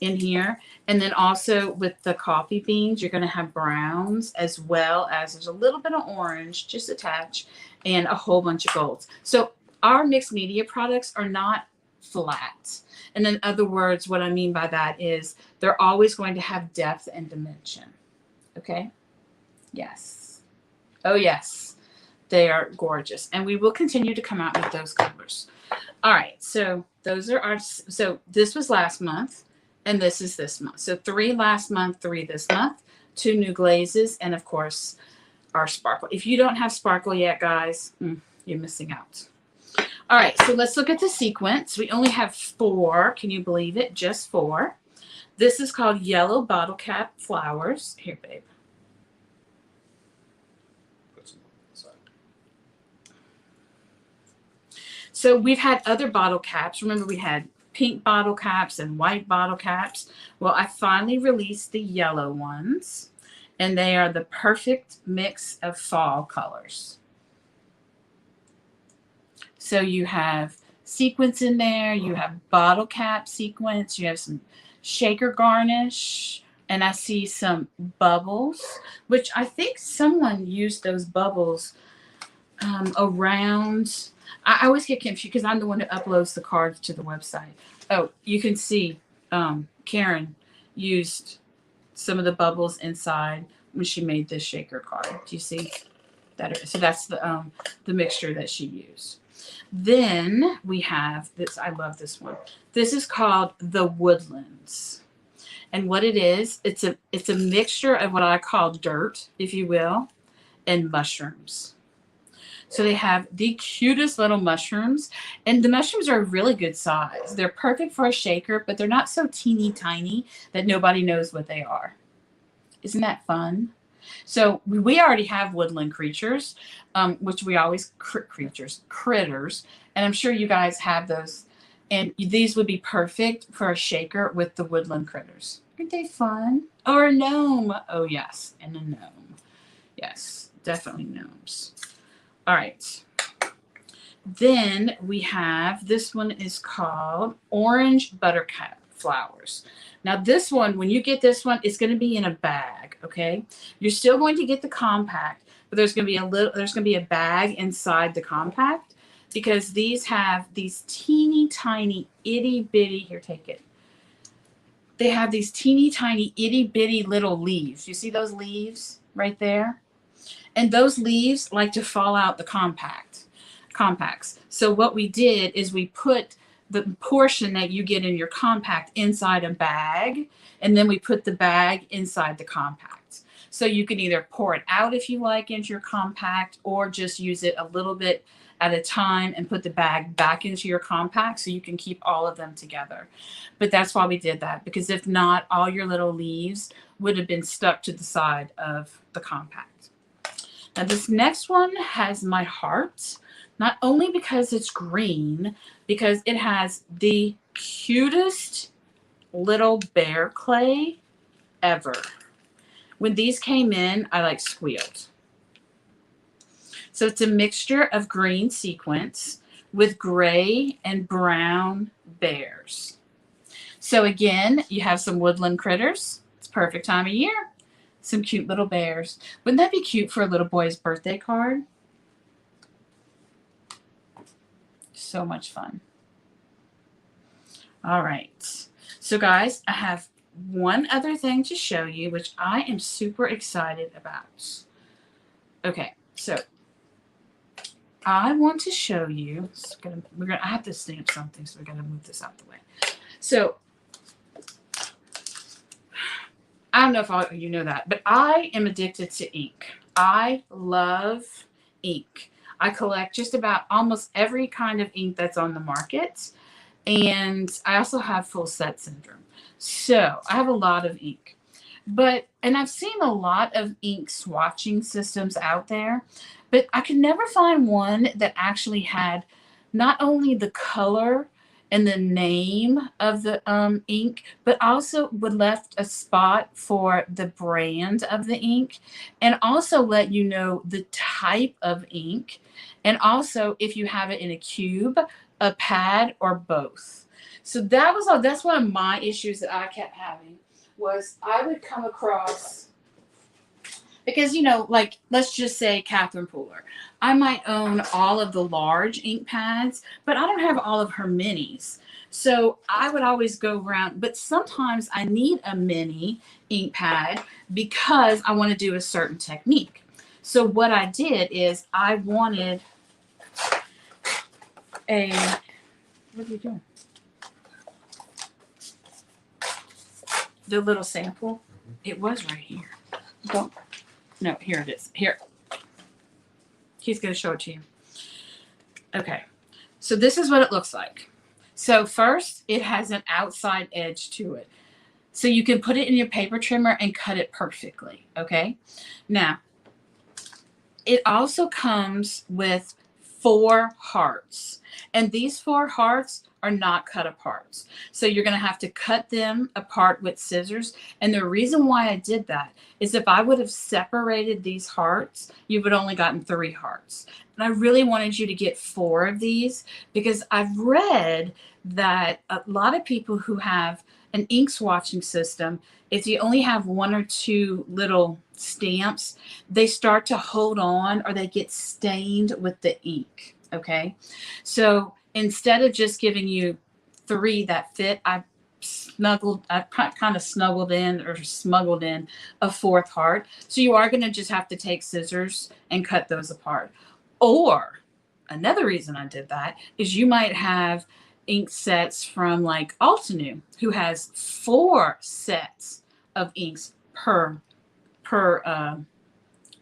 in here. And then also with the coffee beans, you're going to have browns as well as there's a little bit of orange just attached and a whole bunch of golds. So our mixed media products are not flat. And in other words, what I mean by that is they're always going to have depth and dimension. Okay? Yes. Oh, yes. They are gorgeous. And we will continue to come out with those colors. All right. So those are our, so this was last month. And this is this month. So 3 last month, 3 this month, 2 new glazes, and of course, our Sparkle. If you don't have Sparkle yet, guys, you're missing out. All right, so let's look at the sequence. We only have 4. Can you believe it? Just 4. This is called Yellow Bottle Cap Flowers. Here, babe. Put some on the side. So we've had other bottle caps. Remember, we had pink bottle caps and white bottle caps. Well, I finally released the yellow ones, and they are the perfect mix of fall colors. So you have sequins in there, you have bottle cap sequins, you have some shaker garnish, and I see some bubbles, which I think someone used those bubbles around. I always get confused because I'm the one who uploads the cards to the website. Oh, you can see Karen used some of the bubbles inside when she made this shaker card. Do you see that? So that's the mixture that she used. Then we have this. I love this one. This is called the Woodlands. And what it is, it's a mixture of what I call dirt, if you will, and mushrooms. So they have the cutest little mushrooms, and the mushrooms are a really good size. They're perfect for a shaker, but they're not so teeny tiny that nobody knows what they are. Isn't that fun? So we already have woodland creatures, which we always critters, and I'm sure you guys have those. And these would be perfect for a shaker with the woodland critters. Aren't they fun? Or a gnome. Oh, yes, and a gnome. Yes, definitely gnomes. All right. Then we have, this one is called Orange Buttercup Flowers. Now this one, when you get this one, it's going to be in a bag, okay? You're still going to get the compact, but there's going to be a bag inside the compact because these have these teeny tiny itty bitty, here, take it. They have these teeny tiny itty bitty little leaves. You see those leaves right there? And those leaves like to fall out the compacts. So what we did is we put the portion that you get in your compact inside a bag, and then we put the bag inside the compact. So you can either pour it out if you like into your compact, or just use it a little bit at a time and put the bag back into your compact so you can keep all of them together. But that's why we did that, because if not, all your little leaves would have been stuck to the side of the compact. Now this next one has my heart, not only because it's green, because it has the cutest little bear clay ever. When these came in, I like squealed. So it's a mixture of green sequins with gray and brown bears. So again, you have some woodland critters. It's perfect time of year. Some cute little bears. Wouldn't that be cute for a little boy's birthday card? So much fun. All right. So guys, I have one other thing to show you, which I am super excited about. Okay, so I want to show you. I have to stamp something, so we're gonna move this out the way. So I don't know if all of you know that, but I am addicted to ink. I love ink. I collect just about almost every kind of ink that's on the market. And I also have full set syndrome. So I have a lot of ink. And I've seen a lot of ink swatching systems out there, but I could never find one that actually had not only the color and the name of the ink, but also would left a spot for the brand of the ink, and also let you know the type of ink, and also if you have it in a cube, a pad, or both. So that was all. That's one of my issues that I kept having, was I would come across, because, you know, like, let's just say Catherine Pooler. I might own all of the large ink pads, but I don't have all of her minis. So I would always go around, but sometimes I need a mini ink pad because I want to do a certain technique. So what I did is I wanted a, what are you doing? The little sample. It was right here. Don't. No, here it is. Here. He's going to show it to you. Okay. So this is what it looks like. So first, it has an outside edge to it. So you can put it in your paper trimmer and cut it perfectly. Okay. Now, it also comes with 4 hearts. And these 4 hearts are not cut apart. So you're going to have to cut them apart with scissors. And the reason why I did that is if I would have separated these hearts, you would have only gotten 3 hearts. And I really wanted you to get 4 of these, because I've read that a lot of people who have an ink swatching system, if you only have 1 or 2 little stamps, they start to hold on, or they get stained with the ink. Okay. So instead of just giving you 3 that fit, I kind of snuggled in, or smuggled in, a 4th heart. So you are going to just have to take scissors and cut those apart. Or another reason I did that is you might have ink sets from like Altenew, who has 4 sets of inks per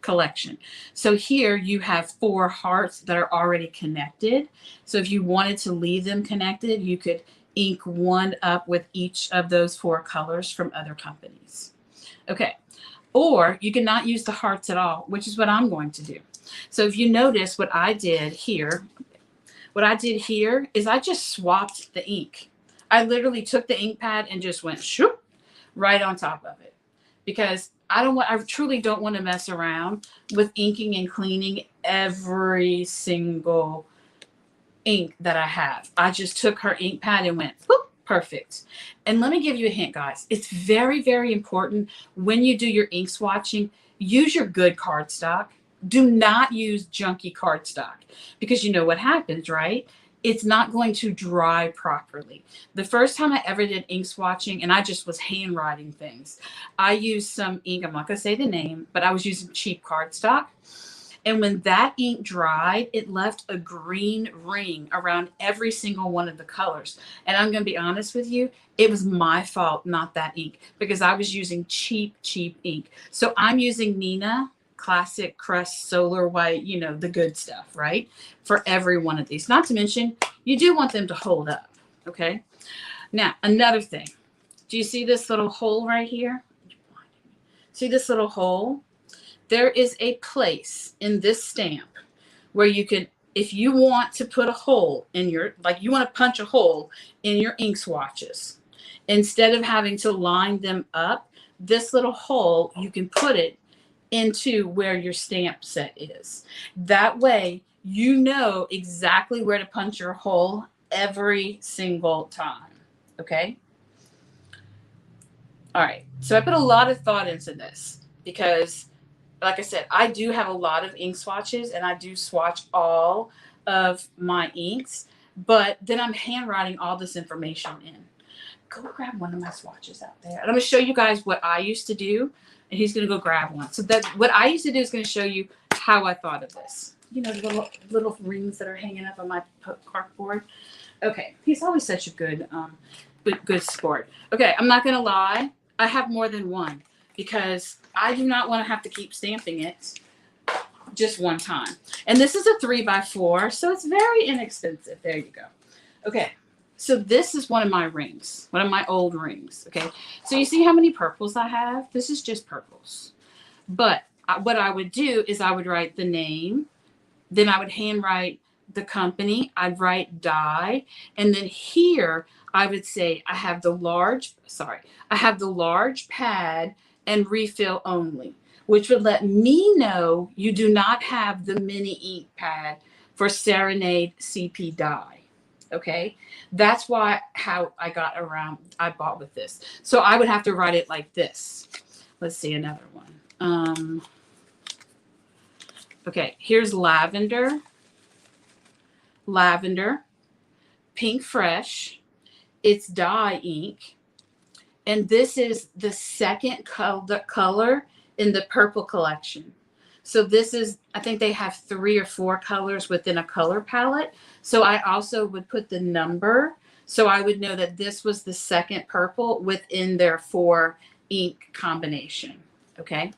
collection. So here you have 4 hearts that are already connected. So if you wanted to leave them connected, you could ink one up with each of those 4 colors from other companies. Okay. Or you can not use the hearts at all, which is what I'm going to do. So if you notice what I did here is I just swapped the ink. I literally took the ink pad and just went shoop right on top of it, because I truly don't want to mess around with inking and cleaning every single ink that I have. I just took her ink pad and went, whoop, perfect. And let me give you a hint, guys. It's very, very important when you do your ink swatching, use your good cardstock. Do not use junky cardstock, because you know what happens, right? It's not going to dry properly. The first time I ever did ink swatching, and I just was handwriting things, I used some ink, I'm not going to say the name, but I was using cheap cardstock. And when that ink dried, it left a green ring around every single one of the colors. And I'm going to be honest with you, it was my fault, not that ink, because I was using cheap ink. So I'm using Nina Classic Crust Solar White, you know, the good stuff, right? For every one of these. Not to mention, you do want them to hold up, okay? Now, another thing. Do you see this little hole right here? See this little hole? There is a place in this stamp where you could, if you want to put a hole in your, like you want to punch a hole in your ink swatches, instead of having to line them up, this little hole, you can put it into where your stamp set is. That way you know exactly where to punch your hole every single time. Okay? All right. So I put a lot of thought into this because, like I said, I do have a lot of ink swatches and I do swatch all of my inks, but then I'm handwriting all this information in. Go grab one of my swatches out there. And I'm going to show you guys what I used to do, and he's going to go grab one. So that what I used to do is going to show you how I thought of this. You know, the little rings that are hanging up on my corkboard. Okay, he's always such a good sport. Okay, I'm not going to lie. I have more than one because I do not want to have to keep stamping it just one time. And this is a 3x4, so it's very inexpensive. There you go. Okay. So this is one of my rings, one of my old rings, okay? So you see how many purples I have? This is just purples. But what I would do is I would write the name, then I would handwrite the company, I'd write die, and then here I would say I have the large pad and refill only, which would let me know you do not have the mini ink pad for Serenade CP die. Okay, that's how I bought with this. So I would have to write it like this. Let's see another one. Okay, here's lavender, pink fresh. It's dye ink, and this is the second color in the purple collection. So this is, I think they have 3 or 4 colors within a color palette. So I also would put the number. So I would know that this was the second purple within their 4 ink combination. Okay.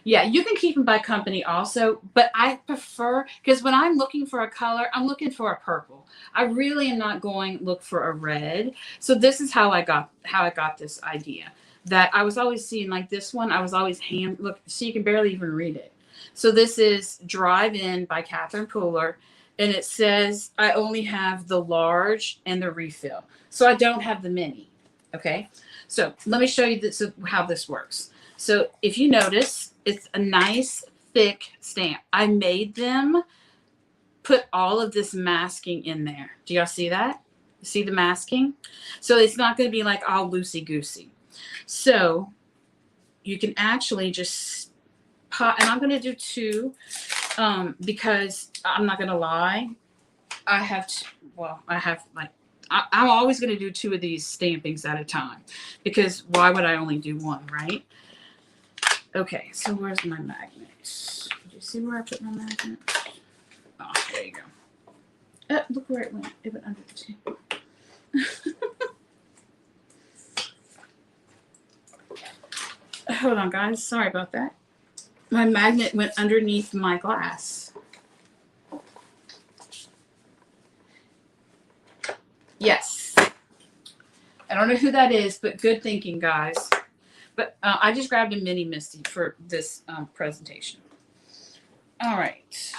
Yeah, you can keep them by company also, but I prefer, because when I'm looking for a color, I'm looking for a purple. I really am not going to look for a red. So this is how I got this idea. That I was always seeing, like this one, I was always look, so you can barely even read it. So this is Drive In by Catherine Pooler, and it says I only have the large and the refill. So I don't have the mini, okay? So let me show you this, how this works. So if you notice, it's a nice thick stamp. I made them put all of this masking in there. Do y'all see that? See the masking? So it's not going to be like all loosey-goosey. So you can actually just pop, and I'm going to do 2 because I'm not going to lie. I'm always going to do 2 of these stampings at a time because why would I only do 1, right? Okay, so where's my magnet? Do you see where I put my magnet? Oh, there you go. Look where it went. It went under the table. Hold on, guys. Sorry about that. My magnet went underneath my glass. Yes. I don't know who that is, but good thinking, guys. But I just grabbed a mini Misty for this presentation. All right.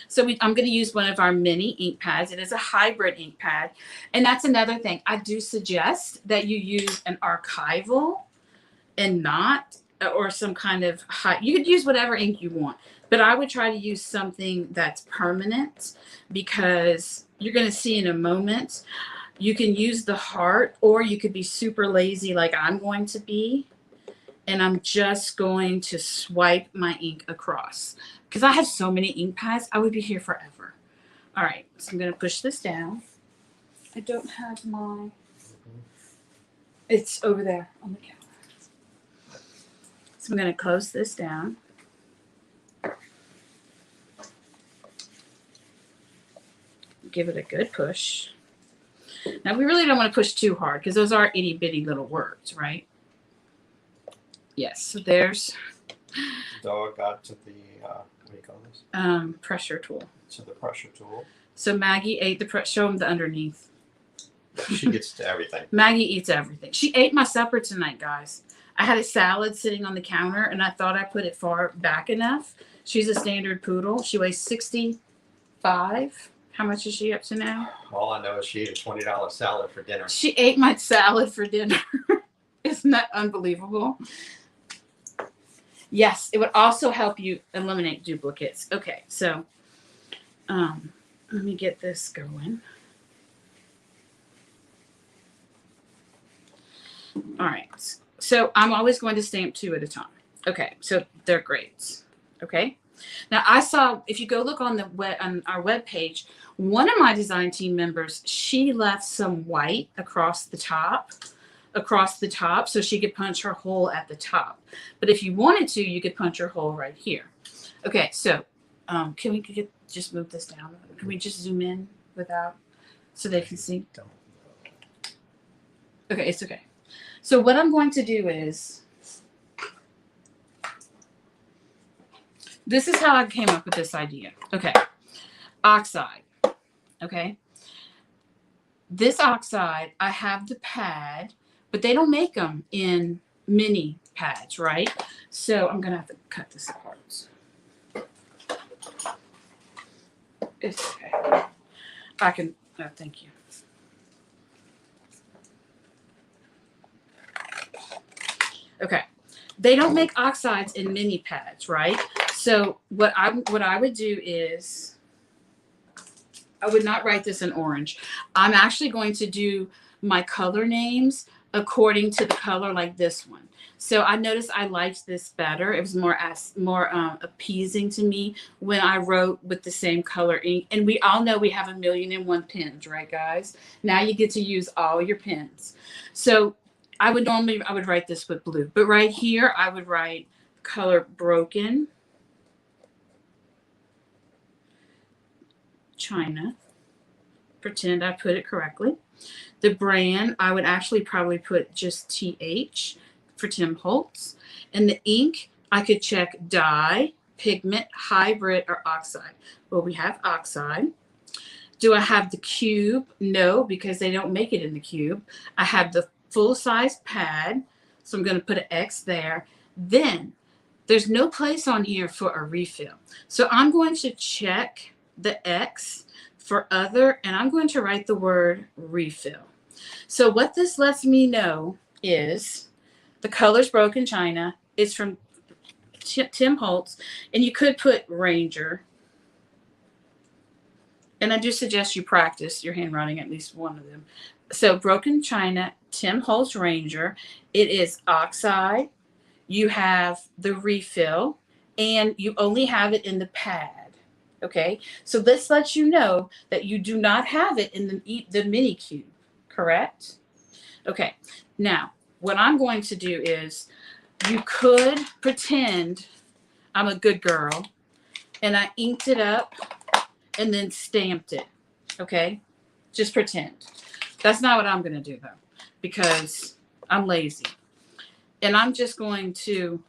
So I'm going to use one of our mini ink pads. It is a hybrid ink pad. And that's another thing. I do suggest that you use an archival and not, or some kind of you could use whatever ink you want, but I would try to use something that's permanent because you're going to see in a moment. You can use the heart, or you could be super lazy like I'm going to be, and I'm just going to swipe my ink across because I have so many ink pads. I would be here forever. All right, so I'm going to push this down. I don't have my, it's over there on the counter. So I'm going to close this down. Give it a good push. Now, we really don't want to push too hard because those are itty bitty little words, right? Yes. So there's. The dog got to the, what do you call this? Pressure tool. To the pressure tool. So Maggie ate the, show him the underneath. She gets to everything. Maggie eats everything. She ate my supper tonight, guys. I had a salad sitting on the counter, and I thought I put it far back enough. She's a standard poodle. She weighs 65. How much is she up to now? All I know is she ate a $20 salad for dinner. She ate my salad for dinner. Isn't that unbelievable? Yes, it would also help you eliminate duplicates. Okay, so let me get this going. All right, so I'm always going to stamp 2 at a time. Okay, so they're grades. Okay, now I saw, if you go look on the web, on our web page, one of my design team members, she left some white across the top, so she could punch her hole at the top. But if you wanted to, you could punch her hole right here. Okay, so can we just move this down? Can we just zoom in without, so they can see? Okay, it's okay. So what I'm going to do is, this is how I came up with this idea. Okay, oxide. Okay, this oxide, I have the pad, but they don't make them in mini pads, right? So I'm gonna have to cut this apart. It's okay. I can, thank you. Okay, they don't make oxides in mini pads, right? So what I would do is, I would not write this in orange. I'm actually going to do my color names according to the color, like this one. So I noticed I liked this better. It was more appeasing to me when I wrote with the same color ink. And we all know we have 1,000,001 pens, right, guys? Now you get to use all your pens. So I would write this with blue, but right here I would write color Broken China. Pretend I put it correctly. The brand, I would actually probably put just TH for Tim Holtz. And the ink, I could check dye, pigment, hybrid, or oxide. Well, we have oxide. Do I have the cube? No, because they don't make it in the cube. I have the full-size pad, so I'm going to put an X there. Then there's no place on here for a refill. So I'm going to check the X for other, and I'm going to write the word refill. So what this lets me know is the color's Broken China. It's from Tim Holtz, and you could put Ranger. And I do suggest you practice your handwriting, at least one of them. So Broken China, Tim Holtz Ranger. It is oxide. You have the refill, and you only have it in the pad. Okay, so this lets you know that you do not have it in the mini cube, correct? Okay, now what I'm going to do is, you could pretend I'm a good girl and I inked it up and then stamped it. Okay, just pretend. That's not what I'm going to do though, because I'm lazy. And I'm just going to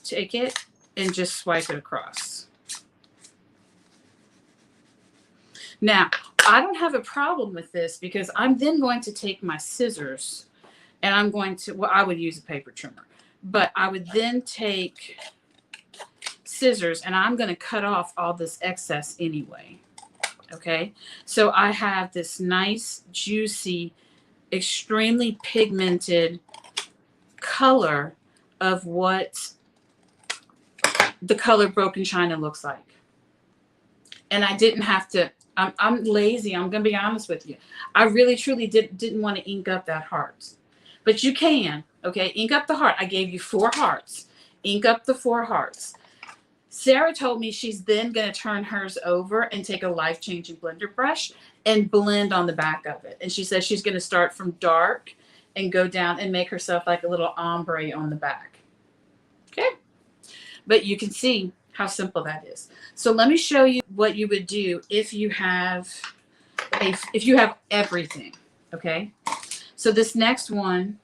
take it and just swipe it across. Now, I don't have a problem with this because I'm then going to take my scissors and I'm going to, well, I would use a paper trimmer, but I would then take scissors and I'm going to cut off all this excess anyway. Okay, so I have this nice, juicy, extremely pigmented color of what the color Broken China looks like. And I didn't have to, I'm lazy. I'm going to be honest with you. I really, truly didn't want to ink up that heart. But you can, okay? Ink up the heart. I gave you 4 hearts. Ink up the 4 hearts. Sarah told me she's then going to turn hers over and take a life-changing blender brush and blend on the back of it. And she says she's going to start from dark and go down and make herself like a little ombre on the back. Okay? But you can see how simple that is. So let me show you what you would do if you have everything. Okay? So this next one,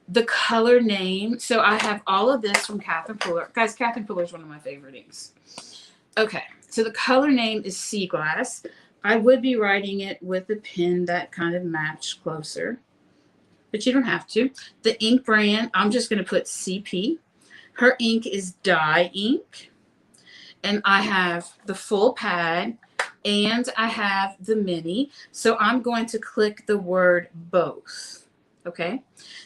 the color name. So I have all of this from Catherine Fuller. Guys, Catherine Fuller is one of my favorite inks. Okay, so the color name is Sea Glass. I would be writing it with a pen that kind of matched closer, but you don't have to. The ink brand, I'm just going to put CP. Her ink is dye ink. And I have the full pad and I have the mini. So I'm going to click the word both. Okay.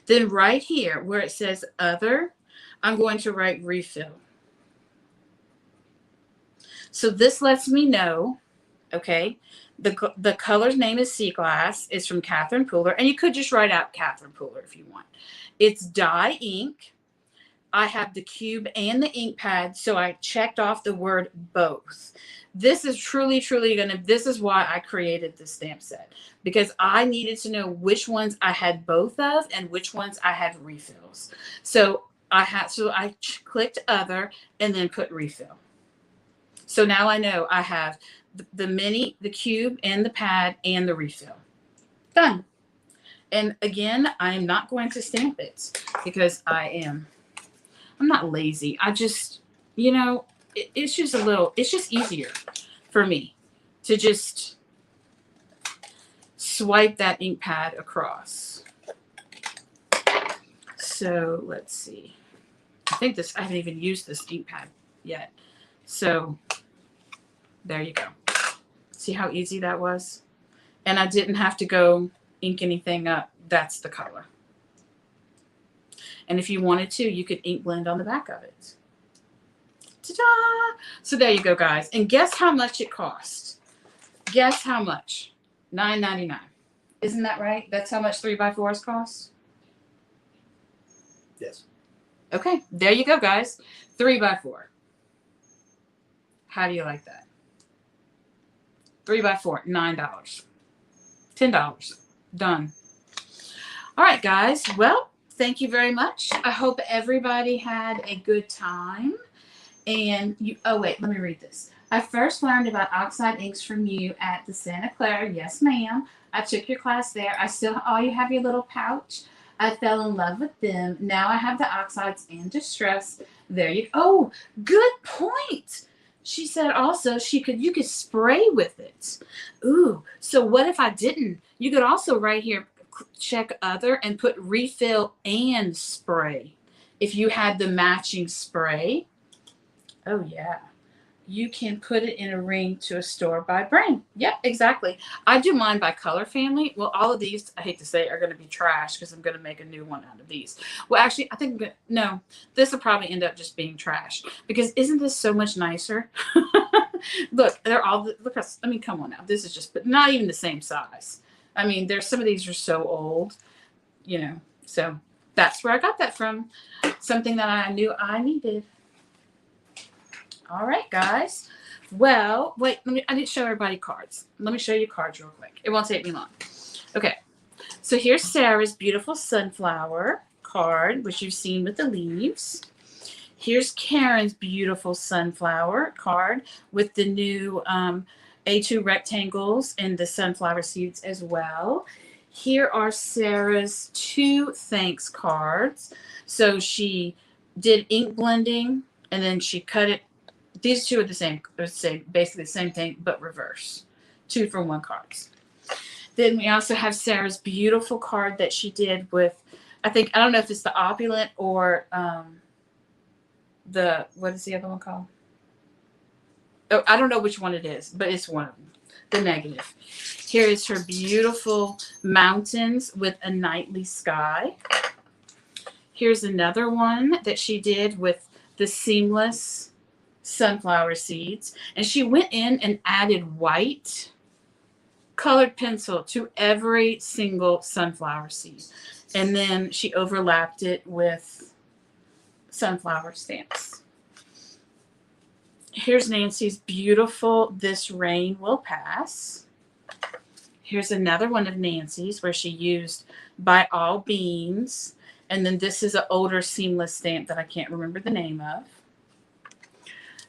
Then right here where it says other, I'm going to write refill. So this lets me know, okay, the color's name is Sea Glass. It's from Catherine Pooler. And you could just write out Catherine Pooler if you want. It's dye ink. I have the cube and the ink pad, so I checked off the word both. This is truly, truly this is why I created this stamp set, because I needed to know which ones I had both of and which ones I had refills. So I clicked other and then put refill. So now I know I have the mini, the cube, and the pad, and the refill. Done. And again, I am not going to stamp it because I'm not lazy. I just, it's just easier for me to just swipe that ink pad across. So let's see. I haven't even used this ink pad yet. So there you go. See how easy that was? And I didn't have to go ink anything up. That's the color. And if you wanted to, you could ink blend on the back of it. Ta-da! So there you go, guys. And guess how much it cost? Guess how much? $9.99. Isn't that right? That's how much 3x4s cost? Yes. Okay, there you go, guys. 3x4. How do you like that? 3x4, $9. $10. Done. All right, guys. Well, thank you very much. I hope everybody had a good time. And oh wait, let me read this. I first learned about oxide inks from you at the Santa Clara. Yes, ma'am. I took your class there. You have your little pouch. I fell in love with them. Now I have the oxides and distress. There you go. Oh, good point. She said also you could spray with it. Ooh, so what if I didn't? You could also right here check other and put refill and spray. If you had the matching spray, oh yeah, you can put it in a ring to a store by brand. Yep, exactly. I do mine by color family. Well, all of these, I hate to say, are going to be trash because I'm going to make a new one out of these. Well, actually, I think no, this will probably end up just being trash because isn't this so much nicer? Look, come on now. This is just, but not even the same size. I mean, some of these are so old, so that's where I got that from. Something that I knew I needed. All right, guys. Well, wait, I didn't show everybody cards. Let me show you cards real quick. It won't take me long. Okay. So here's Sarah's beautiful sunflower card, which you've seen with the leaves. Here's Karen's beautiful sunflower card with the new A2 rectangles and the sunflower seeds as well. Here are Sarah's 2 thanks cards. So she did ink blending and then she cut it. These 2 are the same, basically the same thing, but reverse. 2 for 1 cards. Then we also have Sarah's beautiful card that she did with, I don't know if it's the opulent or what is the other one called? Oh, I don't know which one it is, but it's one of them. The negative. Here is her beautiful mountains with a nightly sky. Here's another one that she did with the seamless sunflower seeds. And she went in and added white colored pencil to every single sunflower seed. And then she overlapped it with sunflower stamps. Here's Nancy's beautiful This Rain Will Pass. Here's another one of Nancy's where she used By All Beans. And then this is an older seamless stamp that I can't remember the name of.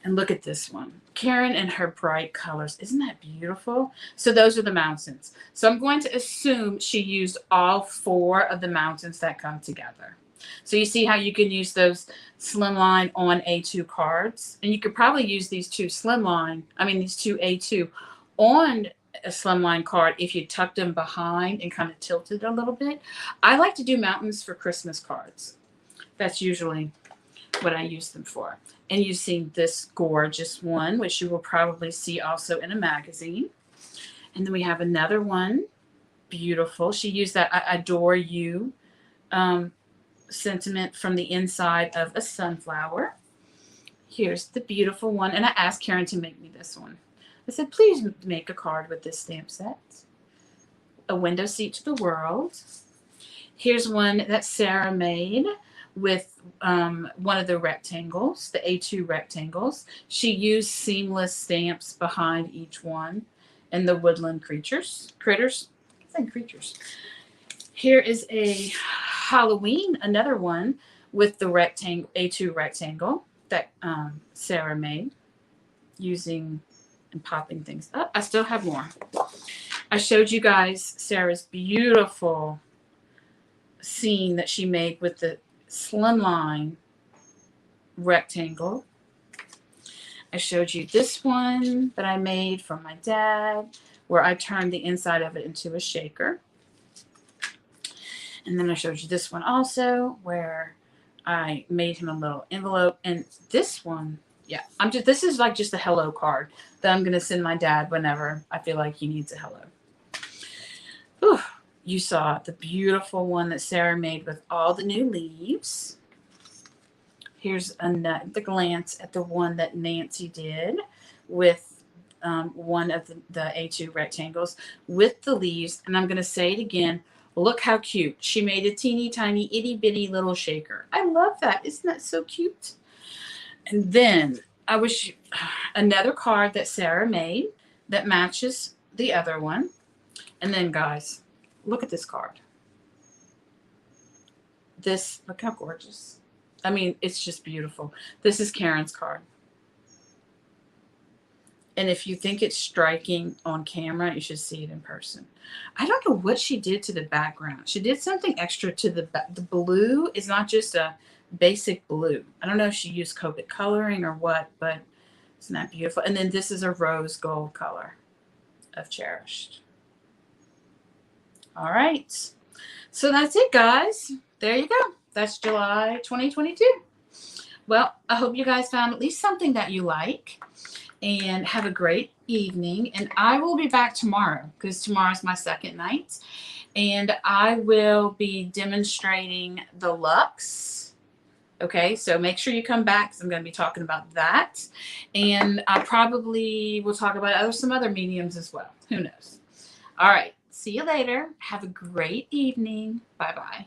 And look at this one. Karen and her bright colors. Isn't that beautiful? So those are the mountains. So I'm going to assume she used all 4 of the mountains that come together. So you see how you can use those slimline on A2 cards. And you could probably use these 2 these 2 A2 on a slimline card if you tucked them behind and kind of tilted a little bit. I like to do mountains for Christmas cards. That's usually what I use them for. And you've seen this gorgeous one, which you will probably see also in a magazine. And then we have another one. Beautiful. She used that I Adore You sentiment from the inside of a sunflower. Here's the beautiful one. And I asked Karen to make me this one. I said, please make a card with this stamp set. A window seat to the world. Here's one that Sarah made with one of the rectangles, the A2 rectangles. She used seamless stamps behind each one and the woodland critters. I said creatures. Here is a Halloween, another one with the rectangle, A2 rectangle that Sarah made using and popping things up. I still have more. I showed you guys Sarah's beautiful scene that she made with the slimline rectangle. I showed you this one that I made for my dad, where I turned the inside of it into a shaker. And then I showed you this one also, where I made him a little envelope. And this one, yeah, this is like just a hello card that I'm going to send my dad whenever I feel like he needs a hello. Whew. You saw the beautiful one that Sarah made with all the new leaves. Here's the glance at the one that Nancy did with one of the A2 rectangles with the leaves. And I'm going to say it again. Look how cute. She made a teeny tiny itty bitty little shaker. I love that. Isn't that so cute? And then I wish another card that Sarah made that matches the other one. And then guys, look at this card. Look how gorgeous. I mean, it's just beautiful. This is Karen's card. And if you think it's striking on camera, you should see it in person. I don't know what she did to the background. She did something extra to the blue. Is not just a basic blue. I don't know if she used Copic coloring or what, but isn't that beautiful? And then this is a rose gold color of Cherished. All right. So that's it, guys. There you go. That's July 2022. Well, I hope you guys found at least something that you like. And have a great evening. And I will be back tomorrow because tomorrow's my second night. And I will be demonstrating the Luxe. Okay, so make sure you come back because I'm going to be talking about that. And I probably will talk about some other mediums as well. Who knows? All right, see you later. Have a great evening. Bye-bye.